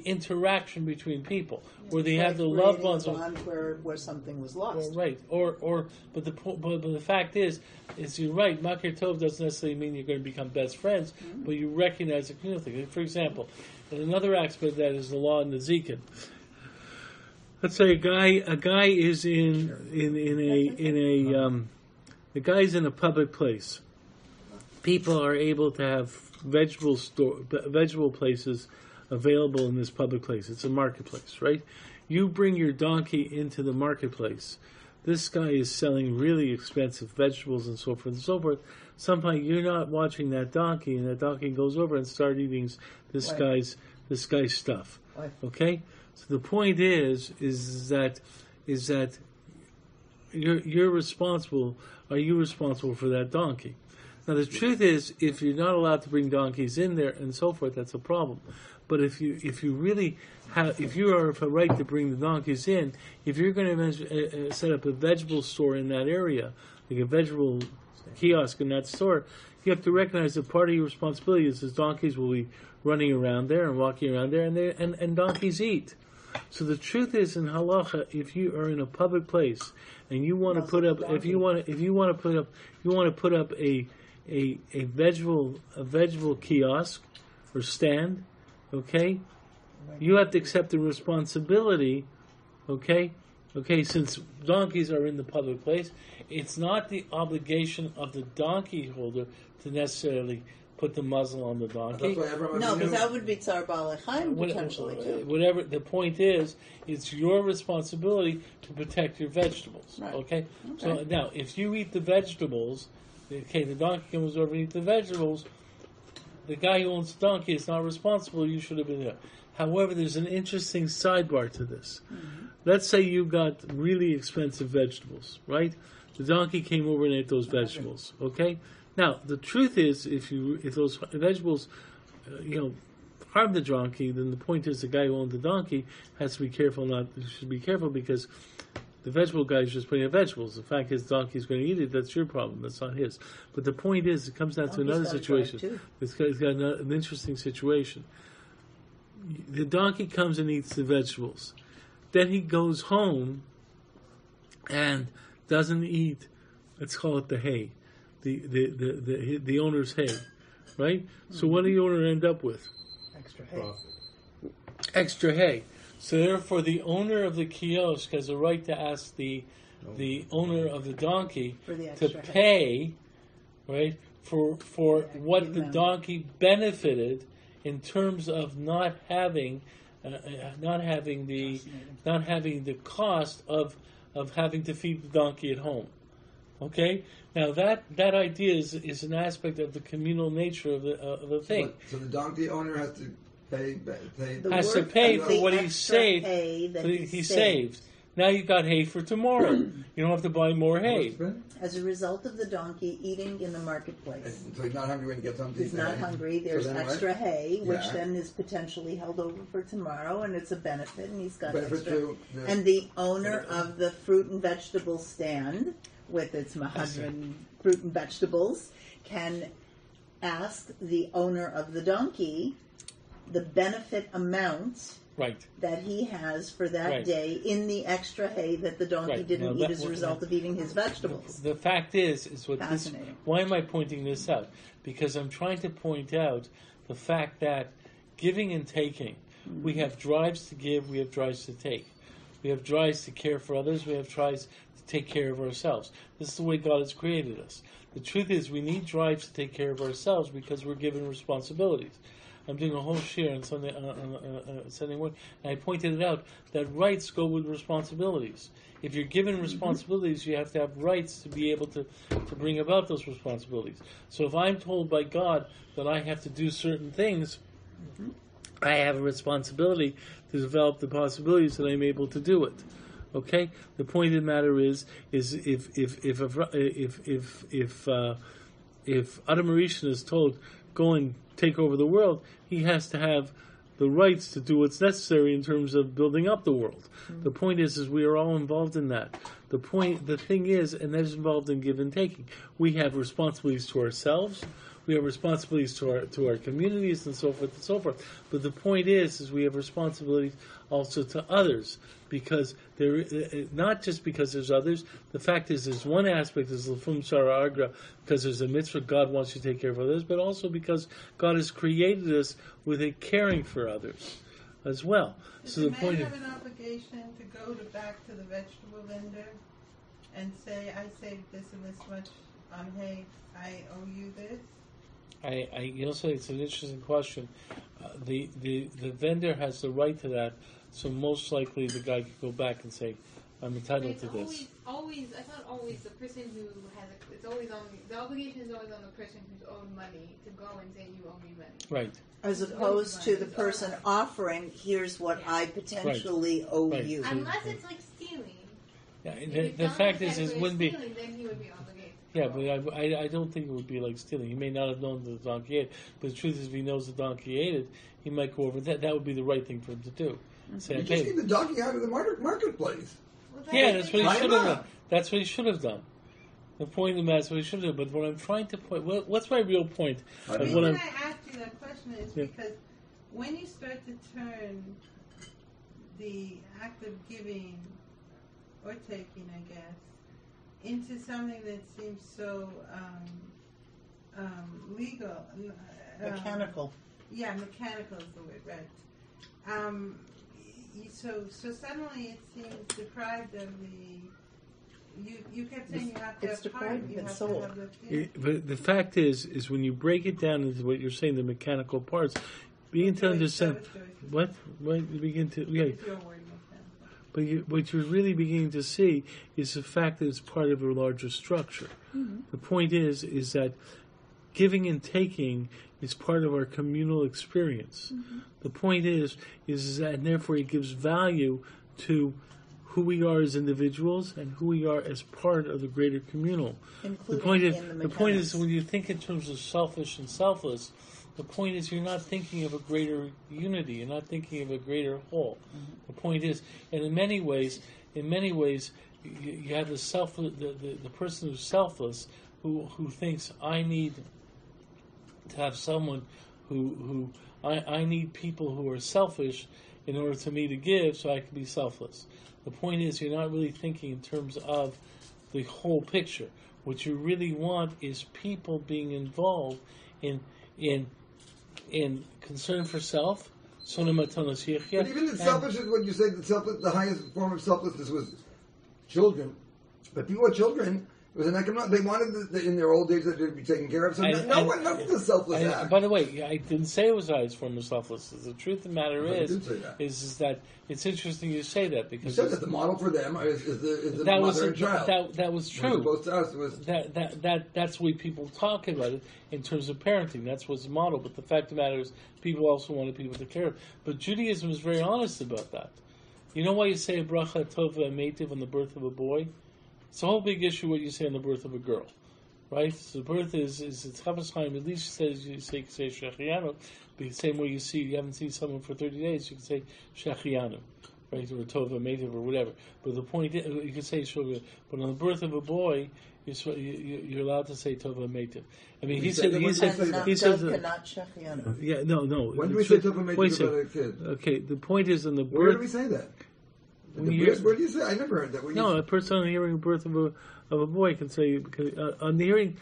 Speaker 1: interaction between people, where they have the love bonds.
Speaker 4: Where something was lost.
Speaker 1: Right, but the fact is you're right. Makir Tov doesn't necessarily mean you're going to become best friends, but you recognize the community. For example, and another aspect of that is the law in the Zikin. Let's say a guy is in a public place. People are able to have vegetable places available in this public place. It's a marketplace, right? You bring your donkey into the marketplace. This guy is selling really expensive vegetables and so forth and so forth. Somehow you're not watching that donkey, and that donkey goes over and starts eating this guy's stuff. Okay? So the point is that you're responsible. Are you responsible for that donkey? Now the truth is, if you're not allowed to bring donkeys in there and so forth, that's a problem. But if you have a right to bring the donkeys in, if you're going to set up a vegetable store in that area, like a vegetable kiosk in that store, you have to recognize that part of your responsibility is that donkeys will be running around there and walking around there, and donkeys eat. So the truth is, in halacha, if you are in a public place and you want to put up, if you want to put up a vegetable kiosk or stand, okay, you have to accept the responsibility, okay, since donkeys are in the public place, it's not the obligation of the donkey holder to necessarily put the muzzle on the donkey.
Speaker 4: No, because that would be Tsar Balei potentially too.
Speaker 1: Whatever the point is, it's your responsibility to protect your vegetables.
Speaker 4: Right.
Speaker 1: Okay? So now, if you eat the vegetables, okay, the donkey comes over and eats the vegetables. The guy who owns the donkey is not responsible. You should have been there. However, there's an interesting sidebar to this. Mm-hmm. Let's say you got really expensive vegetables, right? The donkey came over and ate those vegetables. Okay. Now, the truth is, if those vegetables, harm the donkey, then the point is the guy who owned the donkey has to be careful. Should be careful because the vegetable guy is just putting out vegetables. The fact is, the donkey's going to eat it. That's your problem. That's not his. But the point is, it comes down to another situation. It's got an interesting situation. The donkey comes and eats the vegetables. Then he goes home and doesn't eat. Let's call it the hay. The owner's hay, right? So what do the owner end up with?
Speaker 4: Extra hay.
Speaker 6: profit.
Speaker 1: Extra hay. So therefore, the owner of the kiosk has a right to ask the owner of the donkey
Speaker 4: For the
Speaker 1: to
Speaker 4: extra hay.
Speaker 1: pay, right, for what the
Speaker 4: amount.
Speaker 1: donkey benefited in terms of not having the cost of having to feed the donkey at home. Okay, now that idea is an aspect of the communal nature of the thing.
Speaker 2: So the donkey owner has to pay.
Speaker 4: The
Speaker 1: Has to
Speaker 4: worth
Speaker 1: pay
Speaker 4: of
Speaker 1: for
Speaker 4: the
Speaker 1: what he
Speaker 4: extra
Speaker 1: saved.
Speaker 4: hay that
Speaker 1: He saved. Now you've got hay for tomorrow. You don't have to buy more hay.
Speaker 4: As a result of the donkey eating in the marketplace.
Speaker 2: So he's not hungry when he gets home to
Speaker 4: He's
Speaker 2: eat
Speaker 4: not
Speaker 2: hay.
Speaker 4: hungry. There's
Speaker 2: So then what?
Speaker 4: extra hay, which
Speaker 2: Yeah.
Speaker 4: then is potentially held over for tomorrow, and it's a benefit, and he's got
Speaker 2: Benefit
Speaker 4: extra.
Speaker 2: to the-
Speaker 4: And the owner of the fruit and vegetable stand, with its mahadran fruit and vegetables, can ask the owner of the donkey the benefit amount
Speaker 1: Right.
Speaker 4: that he has for that
Speaker 1: Right.
Speaker 4: day in the extra hay that the donkey
Speaker 1: Right.
Speaker 4: didn't
Speaker 1: Now
Speaker 4: eat
Speaker 1: that-
Speaker 4: as a result of eating his vegetables.
Speaker 1: The fact is what this.
Speaker 4: Fascinating.
Speaker 1: Why am I pointing this out? Because I'm trying to point out the fact that giving and taking, we have drives to give, we have drives to take. We have drives to care for others, we have drives to take care of ourselves. This is the way God has created us. The truth is we need drives to take care of ourselves because we're given responsibilities. I'm doing a whole share on Sunday Sunday morning, and I pointed it out that rights go with responsibilities. If you're given responsibilities, you have to have rights to be able to bring about those responsibilities. So if I'm told by God that I have to do certain things, I have a responsibility to develop the possibilities that I'm able to do it. Okay. The point of the matter is if Adam Rishon is told go and take over the world, he has to have the rights to do what's necessary in terms of building up the world. The point is we are all involved in that. The thing is, and that is involved in give and taking. We have responsibilities to ourselves. We have responsibilities to our communities and so forth and so forth. But the point is we have responsibilities also to others, because there, not just because there's others. The fact is, there's one aspect is Lefum Shara Agra, because there's a mitzvah God wants you to take care of others, but also because God has created us with a caring for others as well.
Speaker 3: Does
Speaker 1: So
Speaker 3: the
Speaker 1: the point
Speaker 3: man
Speaker 1: of
Speaker 3: have an obligation to go back to the vegetable vendor and say, I saved this and this much on hay, I owe you this?
Speaker 1: you'll say it's an interesting question. The vendor has the right to that, so most likely the guy could go back and say, I'm entitled
Speaker 5: It's
Speaker 1: to this.
Speaker 5: always, I thought always the person who has, it's always on, the obligation is always on the person who's owed money to go and say, you owe me money.
Speaker 1: Right.
Speaker 4: As opposed to the person offering, here's what I potentially owe
Speaker 1: Right.
Speaker 4: you.
Speaker 5: Unless it's like stealing.
Speaker 1: Yeah,
Speaker 5: If
Speaker 1: the
Speaker 5: you tell
Speaker 1: fact
Speaker 5: him
Speaker 1: is,
Speaker 5: that
Speaker 1: it
Speaker 5: for
Speaker 1: wouldn't be.
Speaker 5: stealing, then he would be obligated.
Speaker 1: Yeah, but I don't think it would be like stealing. He may not have known that the donkey ate it. But the truth is, if he knows the donkey ate it, he might go over that. That would be the right thing for him to do. Say,
Speaker 2: You
Speaker 1: I
Speaker 2: just
Speaker 1: paid
Speaker 2: keep
Speaker 1: him.
Speaker 2: the donkey out of the marketplace.
Speaker 5: Well,
Speaker 1: Yeah, that's what he
Speaker 2: Why
Speaker 1: should have
Speaker 2: not?
Speaker 1: done. That's what he should have done. The point of the matter is what he should have done. But what I'm trying to point, what's my real point?
Speaker 2: I
Speaker 1: Of
Speaker 2: mean,
Speaker 1: what
Speaker 3: The
Speaker 1: I'm,
Speaker 3: reason I asked you that question is
Speaker 1: Yeah.
Speaker 3: because when you start to turn the act of giving or taking, I guess, into something that seems so legal,
Speaker 4: Mechanical.
Speaker 3: Yeah, mechanical is the word, right? So suddenly it seems deprived of the. You kept saying you have to
Speaker 4: It's
Speaker 3: have heart.
Speaker 4: deprived of
Speaker 3: You
Speaker 4: its
Speaker 3: have
Speaker 4: soul.
Speaker 3: to have the.
Speaker 1: but the fact is when you break it down into what you're saying, the mechanical parts, begin to understand. What you begin to
Speaker 3: It's your word, mechanical.
Speaker 1: But what you're really beginning to see is the fact that it's part of a larger structure.
Speaker 4: Mm-hmm.
Speaker 1: The point is that giving and taking is part of our communal experience.
Speaker 4: Mm-hmm.
Speaker 1: The point is that, and therefore it gives value to who we are as individuals and who we are as part of the greater communal.
Speaker 4: Including in the
Speaker 1: the point is
Speaker 4: mechanics.
Speaker 1: when you think in terms of selfish and selfless, the point is you're not thinking of a greater unity. You're not thinking of a greater whole.
Speaker 4: Mm-hmm.
Speaker 1: The point is, and in many ways, you have the person who's selfless who thinks I need to have someone who I need people who are selfish in order to me to give so I can be selfless. The point is you're not really thinking in terms of the whole picture. What you really want is people being involved in in concern for self. But
Speaker 2: even the selfishness, when you say the highest form of selflessness was children, but people with children, it was an economic. They wanted in their old age that they'd be taken care of. So no one knows the selfless act.
Speaker 1: By the way, I didn't say it was the highest form of selflessness. The truth of the matter is that it's interesting you say that because
Speaker 2: you said that the model for them is the mother and child.
Speaker 1: That was true.
Speaker 2: Both to us was
Speaker 1: that's the way people talk about it in terms of parenting. That's what's the model. But the fact of the matter is, people also wanted people to care. But Judaism is very honest about that. You know why you say a bracha tova meitiv on the birth of a boy? It's a whole big issue what you say on the birth of a girl, right? So the birth is it's Chafetz Chaim. At least says you say shechianu, but the same way you haven't seen someone for 30 days, you can say shechianu, right? Or tova meitiv or whatever. But the point is, you can say shuvah. But on the birth of a boy, you're allowed to say tova meitiv. I mean, he said
Speaker 4: not shechianu.
Speaker 1: Yeah, no.
Speaker 2: When do we say tova meitiv about a kid?
Speaker 1: Okay, the point is on the birth.
Speaker 2: Where do we say that? Where do you say? I never heard that.
Speaker 1: A person on hearing the birth of a boy can say on the hearing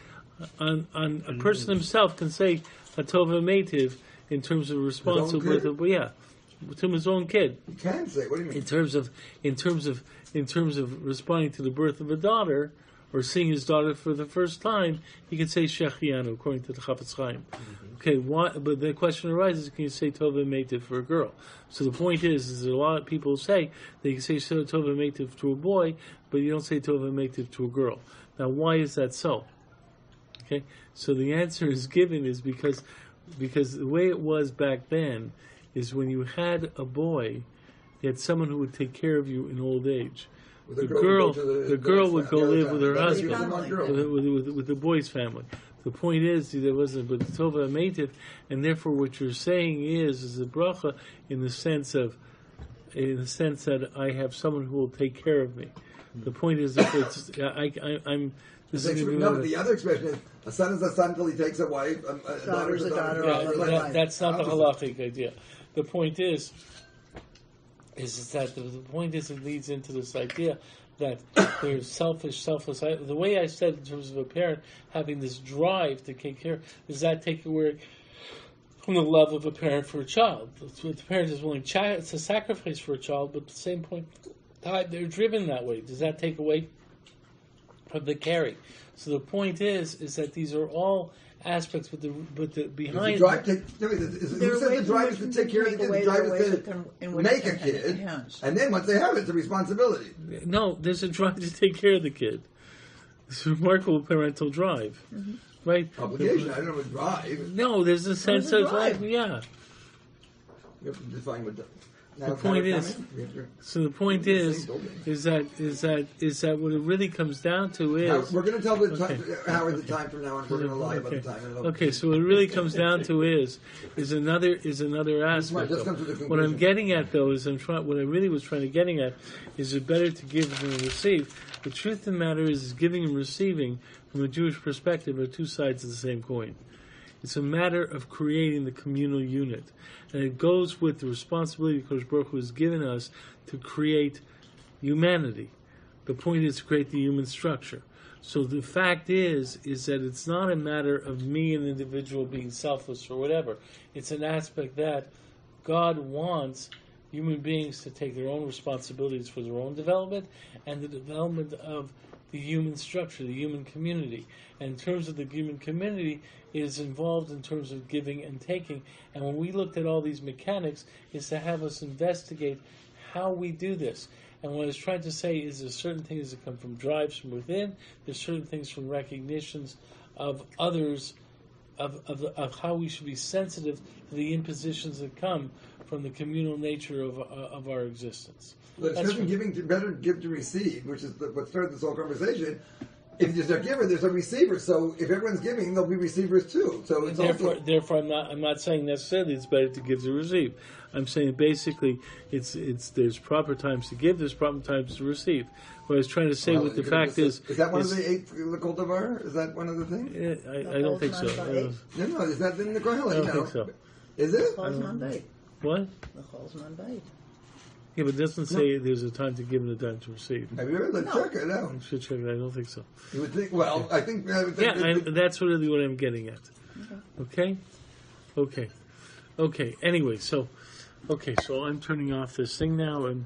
Speaker 1: on a person himself can say a tova meitiv in terms of response to birth of to his own kid.
Speaker 2: You can say. What do you mean?
Speaker 1: In terms of responding to the birth of a daughter or seeing his daughter for the first time, he can say shechianu according to the Chafetz Chaim. Okay, but the question arises: can you say tova meitiv for a girl? So the point is that a lot of people say they can say tova meitiv to a boy, but you don't say tova meitiv to a girl. Now, why is that so? Okay, so the answer is given is because the way it was back then is when you had a boy, you had someone who would take care of you in old age. The girl would go live with her husband, with the boy's family. The point is, there wasn't, but tova meitiv, and therefore what you're saying is a bracha in the sense that I have someone who will take care of me. The point is that I'm. This is
Speaker 2: but the other expression is a son is a son until he takes a wife. A daughter is a daughter.
Speaker 1: That's not the halachic idea. The point is that the point is it leads into this idea that there's selfless. The way I said in terms of a parent having this drive to take care, does that take away from the love of a parent for a child? The parent is willing to sacrifice for a child, but at the same point, they're driven that way. Does that take away from the caring? So the point is that these are all aspects, but the behind.
Speaker 2: Who said the drive is to take care of the kid? The drive is to make a kid, and then once they have it, it's a responsibility.
Speaker 1: No, there's a drive to take care of the kid. It's a remarkable parental drive, right?
Speaker 2: Obligation. I don't know what drive.
Speaker 1: No, there's a sense of drive. Yeah.
Speaker 2: You have to define what.
Speaker 1: The point is that what it really comes down to is
Speaker 2: we're going to tell Howard the time from now on. We're going to lie about the time.
Speaker 1: Okay, so what it really comes down to is another aspect. What I'm getting at though is what I really was trying to getting at is it better to give than to receive. The truth of the matter is giving and receiving from a Jewish perspective are two sides of the same coin. It's a matter of creating the communal unit. And it goes with the responsibility Kodesh Baruch Hu has given us to create humanity. The point is to create the human structure. So the fact is that it's not a matter of me, an individual, being selfless or whatever. It's an aspect that God wants human beings to take their own responsibilities for their own development and the development of the human structure, the human community. And in terms of the human community, it is involved in terms of giving and taking. And when we looked at all these mechanics, is to have us investigate how we do this. And what I was trying to say is there's certain things that come from drives from within, there's certain things from recognitions of others, of how we should be sensitive to the impositions that come from the communal nature of our existence.
Speaker 2: But it's better give to receive, which is what started this whole conversation. If there's a giver, there's a receiver. So if everyone's giving, there'll be receivers too. So it's
Speaker 1: therefore, I'm not saying necessarily it's better to give to receive. I'm saying basically there's proper times to give, there's proper times to receive. What I was trying to say with the fact is
Speaker 2: that one of the 8 cultivar? Is that one of the things?
Speaker 1: Yeah, I don't think so.
Speaker 2: No, is that in the Kohelet?
Speaker 1: I don't think so.
Speaker 2: Is it?
Speaker 1: What? Yeah, but it doesn't say there's a time to give and a time to receive.
Speaker 2: Have you ever check it out?
Speaker 1: I should check it. I don't think so.
Speaker 2: You would think. Well, I think.
Speaker 1: That's really what I'm getting at. Okay. Okay. Anyway, so I'm turning off this thing now, and